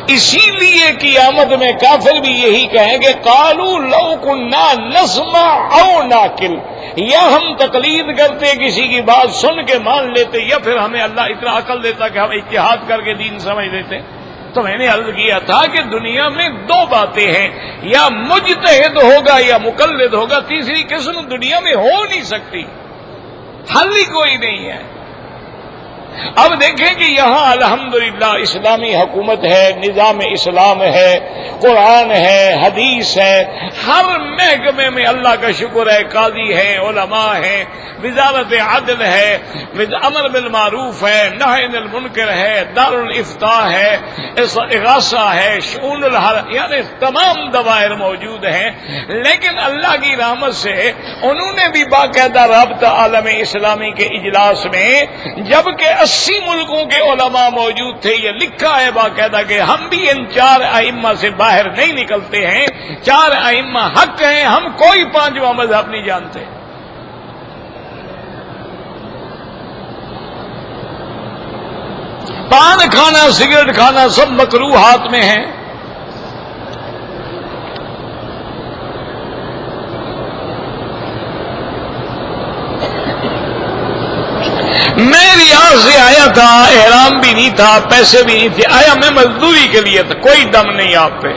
اسی لیے قیامت میں کافر بھی یہی کہیں گے قالوا لو كنا نسمع او ناقل, یا ہم تقلید کرتے کسی کی بات سن کے مان لیتے, یا پھر ہمیں اللہ اتنا عقل دیتا کہ ہم اجتہاد کر کے دین سمجھ لیتے. تو میں نے عرض کیا تھا کہ دنیا میں 2 باتیں ہیں, یا مجتہد ہوگا یا مقلد ہوگا, تیسری قسم دنیا میں ہو نہیں سکتی, حل ہی کوئی نہیں ہے. اب دیکھیں کہ یہاں الحمدللہ اسلامی حکومت ہے, نظام اسلام ہے, قرآن ہے, حدیث ہے, ہر محکمے میں اللہ کا شکر ہے, قاضی ہے, علماء ہے, وزارت عدل ہے, امر بالمعروف ہے, نہی عن المنکر ہے, دارالافتاء ہے, اغاثہ ہے, شؤون یعنی تمام دوائر موجود ہیں. لیکن اللہ کی رحمت سے انہوں نے بھی باقاعدہ رابطہ عالم اسلامی کے اجلاس میں, جبکہ 80 ملکوں کے علماء موجود تھے, یہ لکھا ہے باقاعدہ کہ ہم بھی ان 4 ائمہ سے باہر نہیں نکلتے ہیں. 4 ائمہ حق ہیں, ہم کوئی 5واں مذہب نہیں جانتے. پان کھانا, سگریٹ کھانا سب مکروہات میں ہیں. میں ریاض سے آیا تھا, احرام بھی نہیں تھا, پیسے بھی نہیں تھے, آیا میں مزدوری کے لیے تھا, کوئی دم نہیں آپ پہ.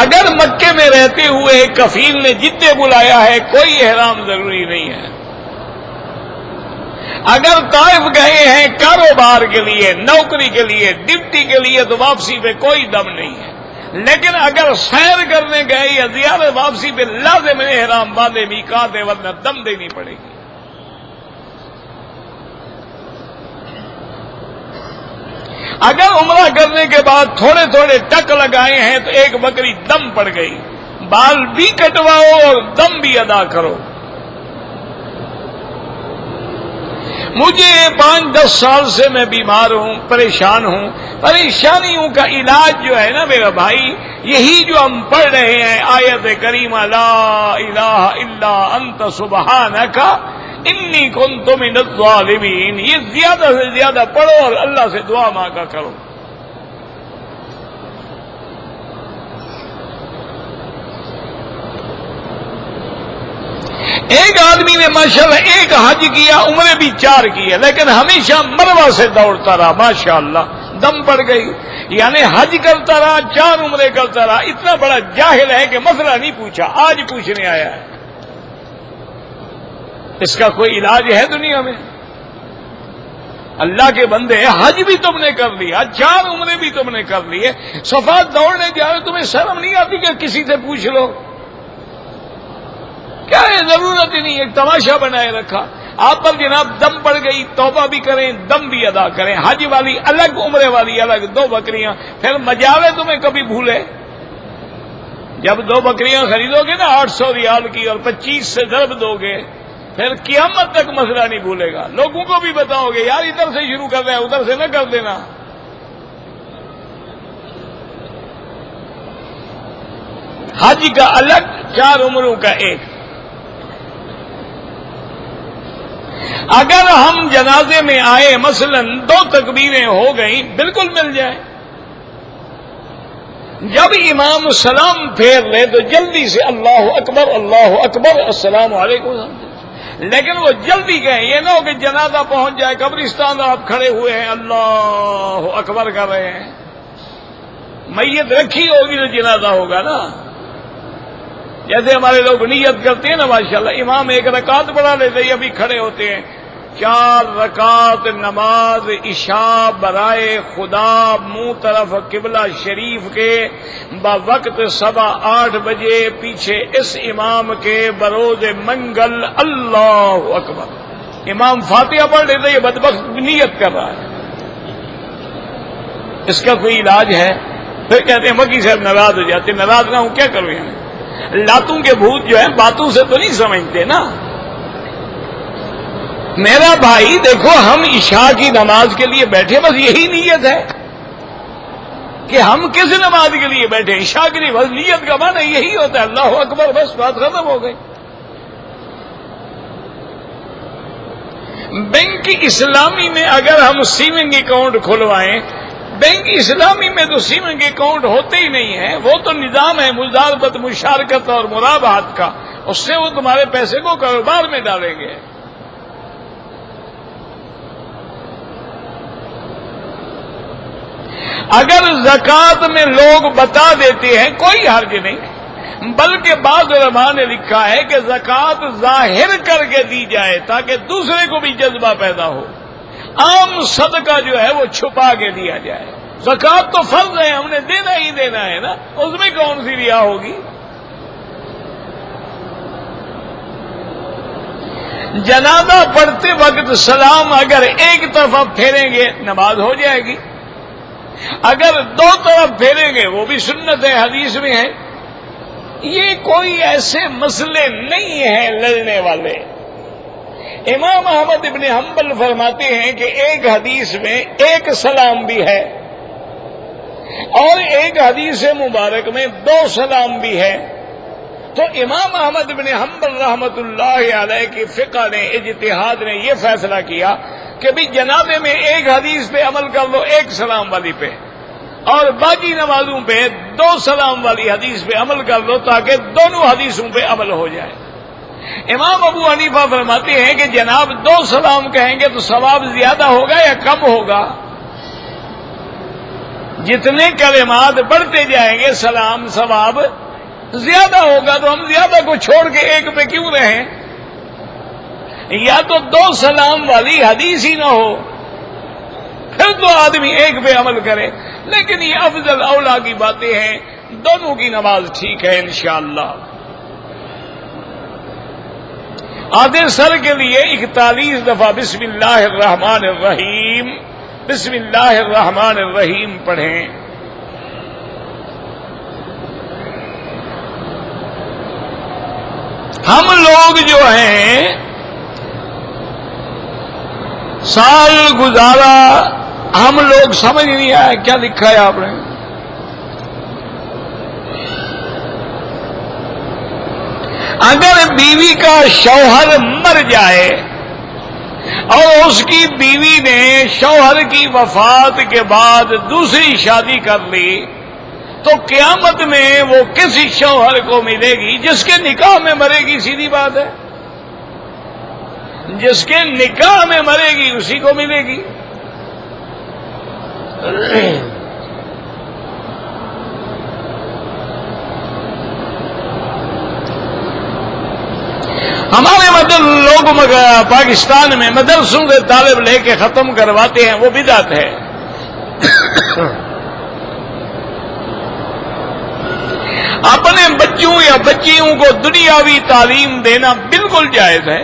اگر مکے میں رہتے ہوئے کفیل نے جتنے بلایا ہے کوئی احرام ضروری نہیں ہے. اگر طائف گئے ہیں کاروبار کے لیے, نوکری کے لیے, ڈپٹی کے لیے, تو واپسی پہ کوئی دم نہیں ہے. لیکن اگر سیر کرنے گئے یا زیارت, واپسی پہ لازم احرام باندھے میقات ہے, ورنہ دم دینی پڑے گی. اگر عمرہ کرنے کے بعد تھوڑے تھوڑے ٹک لگائے ہیں تو ایک بکری دم پڑ گئی, بال بھی کٹواؤ اور دم بھی ادا کرو. مجھے 5-10 سال سے میں بیمار ہوں, پریشان ہوں. پریشانیوں کا علاج جو ہے نا میرا بھائی, یہی جو ہم پڑھ رہے ہیں آیت کریمہ لا الہ الا انت سبحانک انی کنت من الظالمین, یہ زیادہ سے زیادہ پڑھو اور اللہ سے دعا مانگا کرو. ایک آدمی نے ماشاءاللہ ایک حج کیا, عمرے بھی 4 کیے, لیکن ہمیشہ مروہ سے دوڑتا رہا, ماشاءاللہ دم پڑ گئی. یعنی حج کرتا رہا, 4 عمرے کرتا رہا. اتنا بڑا جاہل ہے کہ مسئلہ نہیں پوچھا, آج پوچھنے آیا ہے. اس کا کوئی علاج ہے دنیا میں؟ اللہ کے بندے, حج بھی تم نے کر لیا, 4 عمرے بھی تم نے کر لیے, صفا دوڑنے جا رہے, تمہیں شرم نہیں آتی کہ کسی سے پوچھ لو؟ کیا ہے, ضرورت ہی نہیں, ایک تماشا بنائے رکھا. آپ پر جناب دم پڑ گئی, توبہ بھی کریں, دم بھی ادا کریں. حج والی الگ, عمرے والی الگ, 2 بکریاں. پھر مجاوے تمہیں کبھی بھولے؟ جب 2 بکریاں خریدو گے نا 800 ریال کی, اور 25 سے ضرب دو گے پھر قیامت تک مسئلہ نہیں بھولے گا. لوگوں کو بھی بتاؤ گے یار ادھر سے شروع کر رہے ہیں ادھر سے نہ کر دینا. حج کا الگ 4 عمروں کا ایک. اگر ہم جنازے میں آئے مثلا 2 تکبیریں ہو گئیں بالکل مل جائے. جب امام سلام پھیر لے تو جلدی سے اللہ اکبر السلام علیکم. لیکن وہ جلدی کہیں یہ نہ ہو کہ جنازہ پہنچ جائے قبرستان آپ کھڑے ہوئے ہیں اللہ اکبر کر رہے ہیں. میت رکھی ہوگی تو جنازہ ہوگا نا. جیسے ہمارے لوگ نیت کرتے ہیں نا ماشاءاللہ امام 1 رکعت پڑھا لیتے ہیں ابھی کھڑے ہوتے ہیں 4 رکعت نماز عشاء برائے خدا منہ طرف قبلہ شریف کے بوقت 7:15 بجے پیچھے اس امام کے بروز منگل اللہ اکبر. امام فاتحہ پڑھ لیتے یہ بدبخت نیت کر رہا ہے. اس کا کوئی علاج ہے؟ پھر کہتے ہیں مکی صاحب ناراض ہو جاتے. ناراض نہ ہوں کیا کروں یعنی لاتوں کے بھوت جو ہیں باتوں سے تو نہیں سمجھتے نا. میرا بھائی دیکھو ہم عشاء کی نماز کے لیے بیٹھے بس یہی نیت ہے کہ ہم کس نماز کے لیے بیٹھے عشاء کے لیے. بس نیت کا معنی یہی ہوتا ہے اللہ اکبر بس بات ختم ہو گئی. بینک اسلامی میں اگر ہم سیونگ اکاؤنٹ کھلوائیں بینک اسلامی میں تو سیونگ اکاؤنٹ ہوتے ہی نہیں ہے. وہ تو نظام ہے مزاربت مشارکت اور مرابحت کا. اس سے وہ تمہارے پیسے کو کاروبار میں ڈالیں گے. اگر زکوٰۃ میں لوگ بتا دیتے ہیں کوئی حرج نہیں. بلکہ بعض علماء نے لکھا ہے کہ زکوٰۃ ظاہر کر کے دی جائے تاکہ دوسرے کو بھی جذبہ پیدا ہو. عام صدقہ جو ہے وہ چھپا کے دیا جائے. زکوٰۃ تو فرض ہے ہم نے دینا ہی دینا ہے نا. اس میں کون سی ریا ہوگی؟ جنازہ پڑھتے وقت سلام اگر ایک طرف پھیریں گے نماز ہو جائے گی. اگر 2 طرف پھیریں گے وہ بھی سنت ہے حدیث میں ہے. یہ کوئی ایسے مسئلے نہیں ہیں لڑنے والے. امام احمد ابن حنبل فرماتے ہیں کہ ایک حدیث میں ایک سلام بھی ہے اور ایک حدیث مبارک میں 2 سلام بھی ہے. تو امام احمد ابن حنبل رحمت اللہ علیہ کی فقہ نے اجتہاد نے یہ فیصلہ کیا کہ بھی جنازے میں ایک حدیث پہ عمل کر لو 1 سلام والی پہ اور باقی نمازوں پہ 2 سلام والی حدیث پہ عمل کر لو تاکہ دونوں حدیثوں پہ عمل ہو جائے. امام ابو حنیفہ فرماتے ہیں کہ جناب 2 سلام کہیں گے تو ثواب زیادہ ہوگا یا کم ہوگا؟ جتنے کلمات بڑھتے جائیں گے سلام ثواب زیادہ ہوگا. تو ہم زیادہ کو چھوڑ کے 1 پہ کیوں رہیں؟ یا تو 2 سلام والی حدیث ہی نہ ہو پھر تو آدمی 1 پہ عمل کرے. لیکن یہ افضل اولا کی باتیں ہیں. دونوں کی نماز ٹھیک ہے انشاءاللہ. آدھے سر کے لیے 41 دفعہ بسم اللہ الرحمن الرحیم بسم اللہ الرحمن الرحیم پڑھیں. ہم لوگ جو ہیں سال گزارا ہم لوگ سمجھ نہیں آئے کیا لکھا ہے آپ نے. اگر بیوی کا شوہر مر جائے اور اس کی بیوی نے شوہر کی وفات کے بعد دوسری شادی کر لی تو قیامت میں وہ کسی شوہر کو ملے گی جس کے نکاح میں مرے گی. سیدھی بات ہے جس کے نکاح میں مرے گی اسی کو ملے گی. ہمارے لوگ پاکستان میں مدرسوں سے طالب لے کے ختم کرواتے ہیں وہ بدعت ہے. اپنے بچوں یا بچیوں کو دنیاوی تعلیم دینا بالکل جائز ہے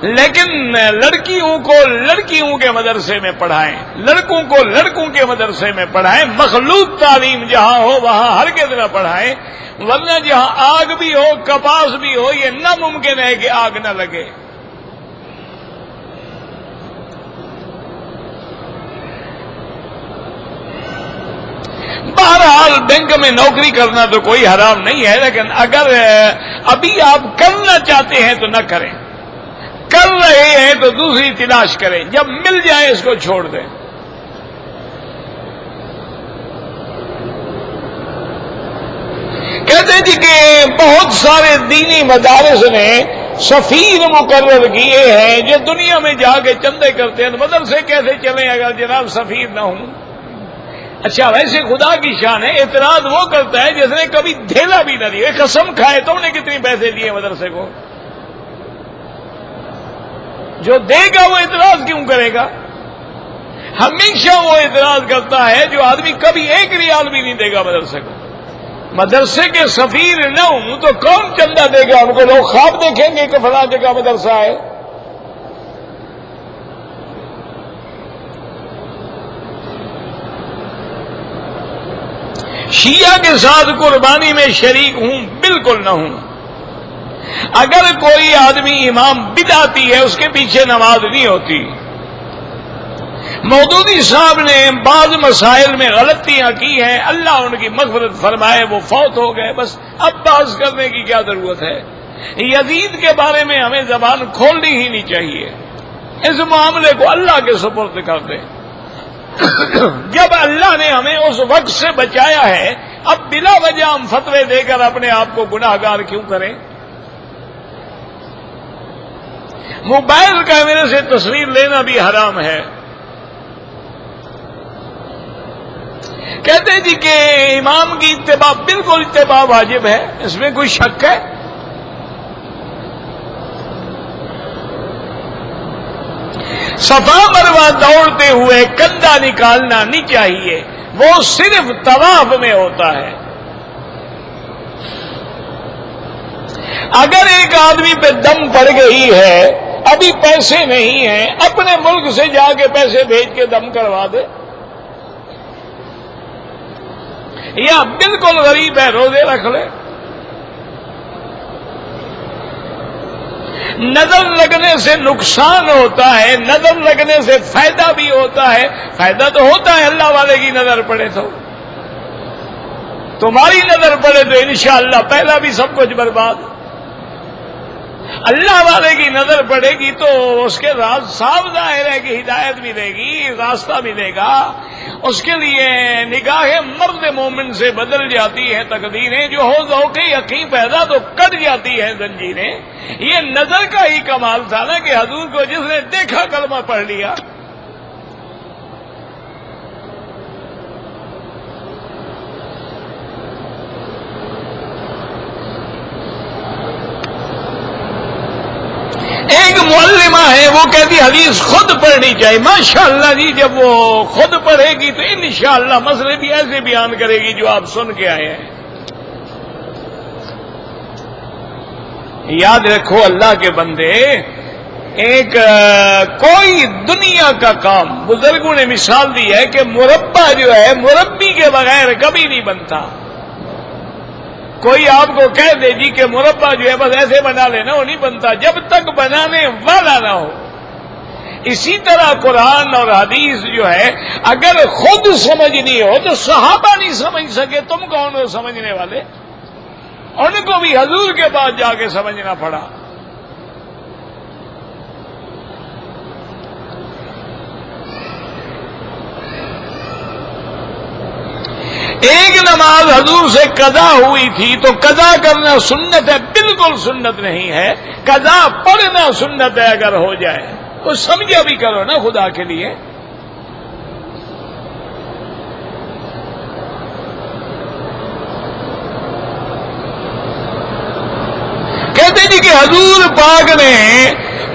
لیکن لڑکیوں کو لڑکیوں کے مدرسے میں پڑھائیں لڑکوں کو لڑکوں کے مدرسے میں پڑھائیں. مخلوط تعلیم جہاں ہو وہاں ہرگز نہ پڑھائیں ورنہ جہاں آگ بھی ہو کپاس بھی ہو یہ ناممکن ہے کہ آگ نہ لگے. بہرحال بینک میں نوکری کرنا تو کوئی حرام نہیں ہے، لیکن اگر ابھی آپ کرنا چاہتے ہیں تو نہ کریں، کر رہے ہیں تو دوسری تلاش کریں، جب مل جائے اس کو چھوڑ دیں۔ کہتے ہیں جی کہ بہت سارے دینی مدارس نے سفیر مقرر کیے ہیں جو دنیا میں جا کے چندے کرتے ہیں، تو مدرسے کیسے چلیں اگر جناب سفیر نہ ہوں؟ اچھا ویسے خدا کی شان ہے، اعتراض وہ کرتا ہے جس نے کبھی دھیلا بھی نہ دیا، قسم کھائے تم نے کتنے پیسے دیے مدرسے کو؟ جو دے گا وہ اعتراض کیوں کرے گا؟ ہمیشہ وہ اعتراض کرتا ہے جو آدمی کبھی 1 ریال بھی نہیں دے گا مدرسے کو۔ مدرسے کے سفیر نہ ہوں تو کون چندہ دے گا ان کو؟ لوگ خواب دیکھیں گے کہ فلاں جگہ مدرسہ ہے۔ شیعہ کے ساتھ قربانی میں شریک ہوں؟ بالکل نہ ہوں۔ اگر کوئی آدمی امام بدعتی ہے اس کے پیچھے نماز نہیں ہوتی۔ مودودی صاحب نے بعض مسائل میں غلطیاں کی ہیں، اللہ ان کی مغفرت فرمائے، وہ فوت ہو گئے، بس اب بحث کرنے کی کیا ضرورت ہے؟ یزید کے بارے میں ہمیں زبان کھولنی ہی نہیں چاہیے، اس معاملے کو اللہ کے سپرد کر دیں۔ جب اللہ نے ہمیں اس وقت سے بچایا ہے، اب بلا وجہ ہم فتوے دے کر اپنے آپ کو گناہ گار کیوں کریں؟ موبائل کیمرے سے تصویر لینا بھی حرام ہے۔ کہتے ہیں جی کہ امام کی اتباع، بالکل اتباع واجب ہے، اس میں کوئی شک ہے؟ صفا مروہ دوڑتے ہوئے کندھا نکالنا نہیں چاہیے، وہ صرف طواف میں ہوتا ہے۔ اگر ایک آدمی پہ دم پڑ گئی ہے، ابھی پیسے نہیں ہیں، اپنے ملک سے جا کے پیسے بھیج کے دم کروا دے، یا بالکل غریب ہے روزے رکھ لے۔ نظر لگنے سے نقصان ہوتا ہے، نظر لگنے سے فائدہ بھی ہوتا ہے۔ فائدہ تو ہوتا ہے اللہ والے کی نظر پڑے تو، تمہاری نظر پڑے تو انشاءاللہ پہلا بھی سب کچھ برباد۔ اللہ والے کی نظر پڑے گی تو اس کے راز صاف ظاہر ہے کہ ہدایت ملے گی، راستہ ملے گا۔ اس کے لیے نگاہ مرد مومن سے بدل جاتی ہیں تقدیریں، جو ہو ذوق یقین پیدا تو کٹ جاتی ہیں زنجیریں۔ یہ نظر کا ہی کمال تھا نا کہ حضور کو جس نے دیکھا کلمہ پڑھ لیا۔ ایک معلمہ ہے، وہ کہتی حدیث خود پڑھنی چاہیے۔ ماشاءاللہ جی، جب وہ خود پڑھے گی تو انشاءاللہ مسئلے بھی ایسے بیان کرے گی جو آپ سن کے آئے ہیں۔ یاد رکھو اللہ کے بندے، ایک کوئی دنیا کا کام، بزرگوں نے مثال دی ہے کہ مربع جو ہے مربی کے بغیر کبھی نہیں بنتا۔ کوئی آپ کو کہہ دے جی کہ مربع جو ہے بس ایسے بنا لینا، وہ نہیں بنتا جب تک بنانے والا نہ ہو۔ اسی طرح قرآن اور حدیث جو ہے اگر خود سمجھنی ہو تو صحابہ نہیں سمجھ سکے، تم کون ہو سمجھنے والے؟ ان کو بھی حضور کے پاس جا کے سمجھنا پڑا۔ ایک نماز حضور سے قضا ہوئی تھی تو قضا کرنا سنت ہے؟ بالکل سنت نہیں ہے، قضا پڑھنا سنت ہے اگر ہو جائے۔ کچھ سمجھا بھی کرو نا خدا کے لیے۔ کہتے جی کہ حضور پاک نے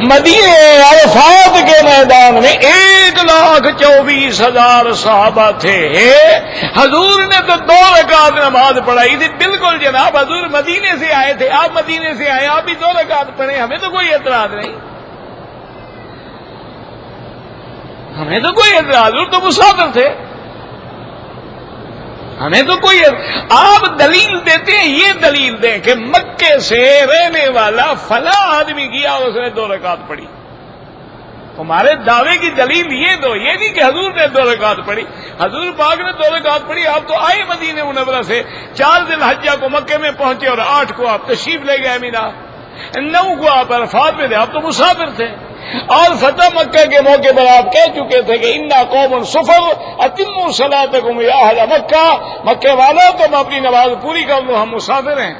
مدینے عرفات کے میدان میں 1,24,000 صحابہ تھے، حضور نے تو 2 رکعت نماز پڑھائی تھی۔ بالکل جناب، حضور مدینے سے آئے تھے، آپ مدینے سے آئے، آپ بھی 2 رکعت پڑھیں، ہمیں تو کوئی اعتراض نہیں، ہمیں تو کوئی اعتراض، حضور تو مسافر تھے، ہمیں تو کوئی۔ آپ دلیل دیتے ہیں، یہ دلیل دیں کہ مکے سے رہنے والا فلاں آدمی کیا اور اس نے 2 رکعت پڑھی، تمہارے دعوے کی دلیل یہ دو، یہ نہیں کہ حضور نے 2 رکعت پڑھی. حضور پاک نے 2 رکعت پڑھی. آپ تو آئے مدینہ منورہ سے، 4 ذی الحجہ کو مکے میں پہنچے اور 8 کو آپ تشریف لے گئے مینا، 9 کو آپ عرفات میں تھے. آپ تو مسافر تھے. اور فتح مکہ کے موقع پر آپ کہہ چکے تھے کہ انا قوم سفر اتموا صلاتکم یا اہل مکہ، مکے والا تم اپنی نماز پوری کر لو، ہم مسافر ہیں.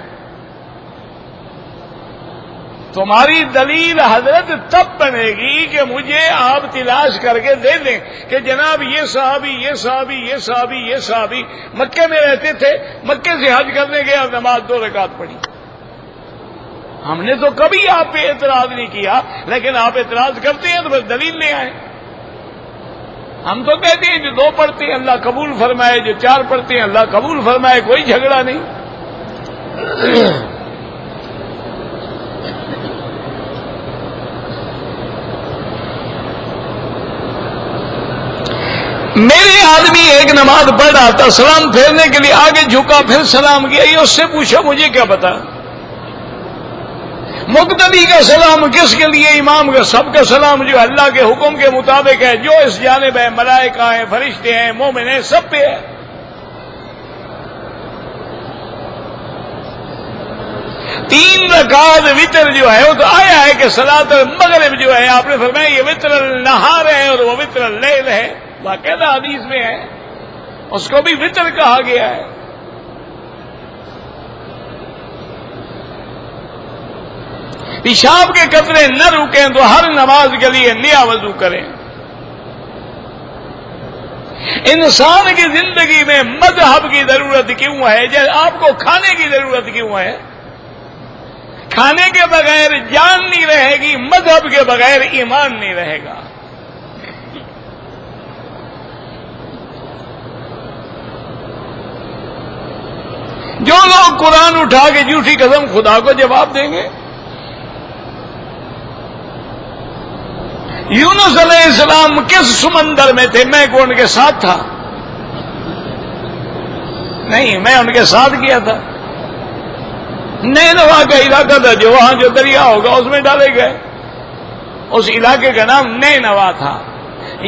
تمہاری دلیل حضرت تب بنے گی کہ مجھے آپ تلاش کر کے دے دیں کہ جناب یہ صحابی یہ صحابی یہ صحابی یہ صحابی مکے میں رہتے تھے، مکے سے حج کرنے گئے اور نماز 2 رکعت پڑھی. ہم نے تو کبھی آپ پہ اعتراض نہیں کیا، لیکن آپ اعتراض کرتے ہیں تو پھر دلیل لے آئیں. ہم تو کہتے ہیں جو 2 پڑھتے ہیں اللہ قبول فرمائے، جو 4 پڑھتے ہیں اللہ قبول فرمائے، کوئی جھگڑا نہیں. میرے آدمی ایک نماز پڑھ رہا تھا، سلام پھیرنے کے لیے آگے جھکا، پھر سلام کیا. یہ اس سے پوچھا مجھے کیا پتا، مقتدی کا سلام کس کے لیے، امام کا؟ سب کا سلام جو اللہ کے حکم کے مطابق ہے، جو اس جانب ہے، ملائکہ ہیں، فرشتے ہیں، مومن ہیں، سب پہ ہے. تین رکعت وتر جو ہے وہ تو آیا ہے کہ صلاۃ المغرب جو ہے آپ نے فرمایا یہ وتر النہار ہے اور وہ وتر اللیل ہے، باقاعدہ حدیث میں ہے، اس کو بھی وتر کہا گیا ہے. پیشاب کے قطرے نہ رکیں تو ہر نماز کے لیے نیا وضو کریں. انسان کی زندگی میں مذہب کی ضرورت کیوں ہے؟ جیسے آپ کو کھانے کی ضرورت کیوں ہے؟ کھانے کے بغیر جان نہیں رہے گی، مذہب کے بغیر ایمان نہیں رہے گا. جو لوگ قرآن اٹھا کے جھوٹی قسم خدا کو جواب دیں گے. یونس علیہ السلام کس سمندر میں تھے؟ میں کون کے ساتھ تھا؟ نہیں، میں ان کے ساتھ کیا تھا. نینوا کا علاقہ تھا جو وہاں جو دریا ہوگا اس میں ڈالے گئے، اس علاقے کا نام نینوا تھا.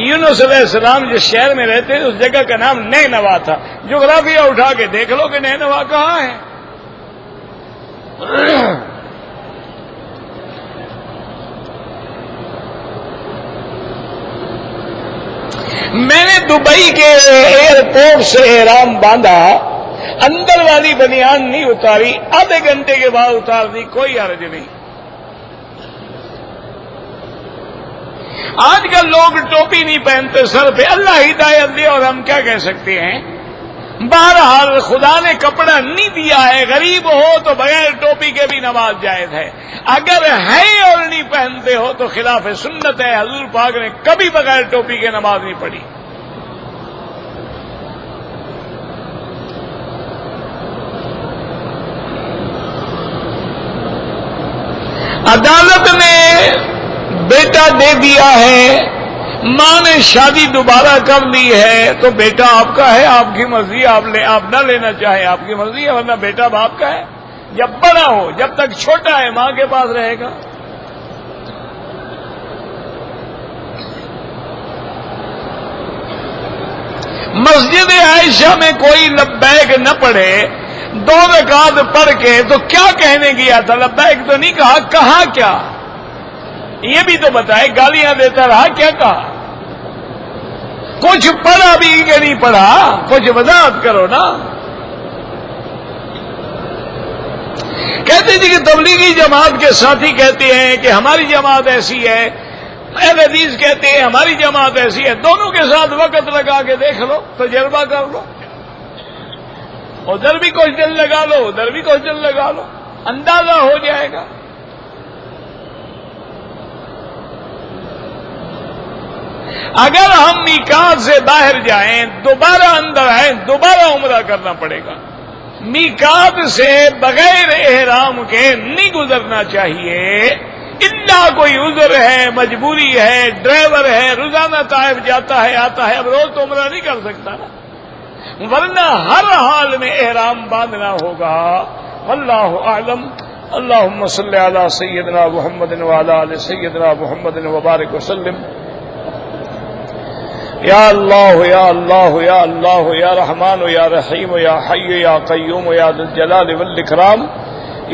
یونس علیہ السلام جس شہر میں رہتے اس جگہ کا نام نینوا تھا. جغرافیہ اٹھا کے دیکھ لو کہ نینوا کہاں ہے. میں نے دبئی کے ایئرپورٹ سے احرام باندھا، اندر والی بنیان نہیں اتاری، آدھے گھنٹے کے بعد اتار دی، کوئی حرج نہیں. آج کل لوگ ٹوپی نہیں پہنتے سر پہ، اللہ ہدایت دے اور ہم کیا کہہ سکتے ہیں. بہرحال خدا نے کپڑا نہیں دیا ہے، غریب ہو تو بغیر ٹوپی کے بھی نماز جائز ہے. اگر ہے اور نہیں پہنتے ہو تو خلاف سنت ہے. حضور پاک نے کبھی بغیر ٹوپی کے نماز نہیں پڑھی. عدالت نے بیٹا دے دیا ہے، ماں نے شادی دوبارہ کر لی ہے تو بیٹا آپ کا ہے، آپ کی مرضی، آپ نہ لینا چاہے آپ کی مرضی ہے، ورنہ بیٹا باپ کا ہے. جب بڑا ہو، جب تک چھوٹا ہے ماں کے پاس رہے گا. مسجد عائشہ میں کوئی لبیک نہ پڑھے، 2 رکعت پڑھ کے تو کیا کہنے گیا تھا؟ لبیک تو نہیں کہا، کہا کیا یہ بھی تو بتائے. گالیاں دیتا رہا، کیا کہا؟ کچھ پڑھا بھی کہ نہیں پڑھا؟ کچھ وضاحت کرو نا. کہتے تھے کہ تبلیغی جماعت کے ساتھی کہتے ہیں کہ ہماری جماعت ایسی ہے، اہل حدیث کہتے ہیں ہماری جماعت ایسی ہے. دونوں کے ساتھ وقت لگا کے دیکھ لو، تجربہ کر لو. ادھر بھی کچھ دن لگا لو، ادھر بھی کچھ دن لگا لو، اندازہ ہو جائے گا. اگر ہم میقات سے باہر جائیں، دوبارہ اندر آئیں، دوبارہ عمرہ کرنا پڑے گا. میقات سے بغیر احرام کے نہیں گزرنا چاہیے، الا کوئی عذر ہے، مجبوری ہے، ڈرائیور ہے، روزانہ طائف جاتا ہے آتا ہے، اب روز تو عمرہ نہیں کر سکتا نا، ورنہ ہر حال میں احرام باندھنا ہوگا. واللہ اعلم. اللهم صل على سيدنا محمد وعلى آل سيدنا محمد وبارك وسلم. یا اللہ یا اللہ یا اللہ یا رحمان یا رحیم یا حی یا قیوم یا ذی الجلال والاکرام،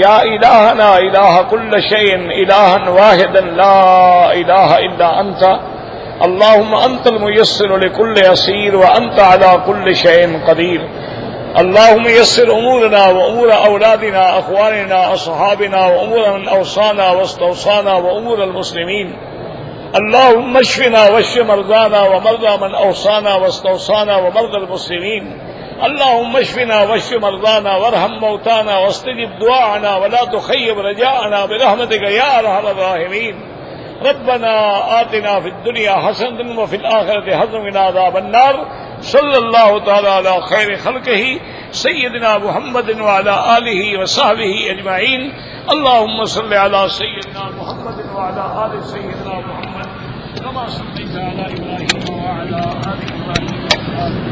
یا الہنا الہ کل شیء الہا واحدا لا الہ الا انت، اللہم انت المیسر لکل عسیر وانت علی کل شیء قدیر. اللہم یسر امورنا وامور اولادنا اخواننا اصحابنا وامور من اوصانا واستوصانا وامور المسلمین. اللهم اشفنا واشف مرضانا ومرضى من اوصانا واستوصانا ومرضى المسلمين. اللهم اشفنا واشف مرضانا وارحم موتانا واستجب دعاءنا ولا تخيب رجاءنا برحمتك يا ارحم الراحمين. ربنا آتنا في الدنيا حسنة وفي الآخرة حسنة وقنا عذاب النار. صلى الله تعالى على خير خلقه سيدنا محمد وعلى آله وصحبه أجمعين. اللهم صل على سيدنا محمد وعلى آل سيدنا محمد كما صليت على إبراهيم وعلى آل إبراهيم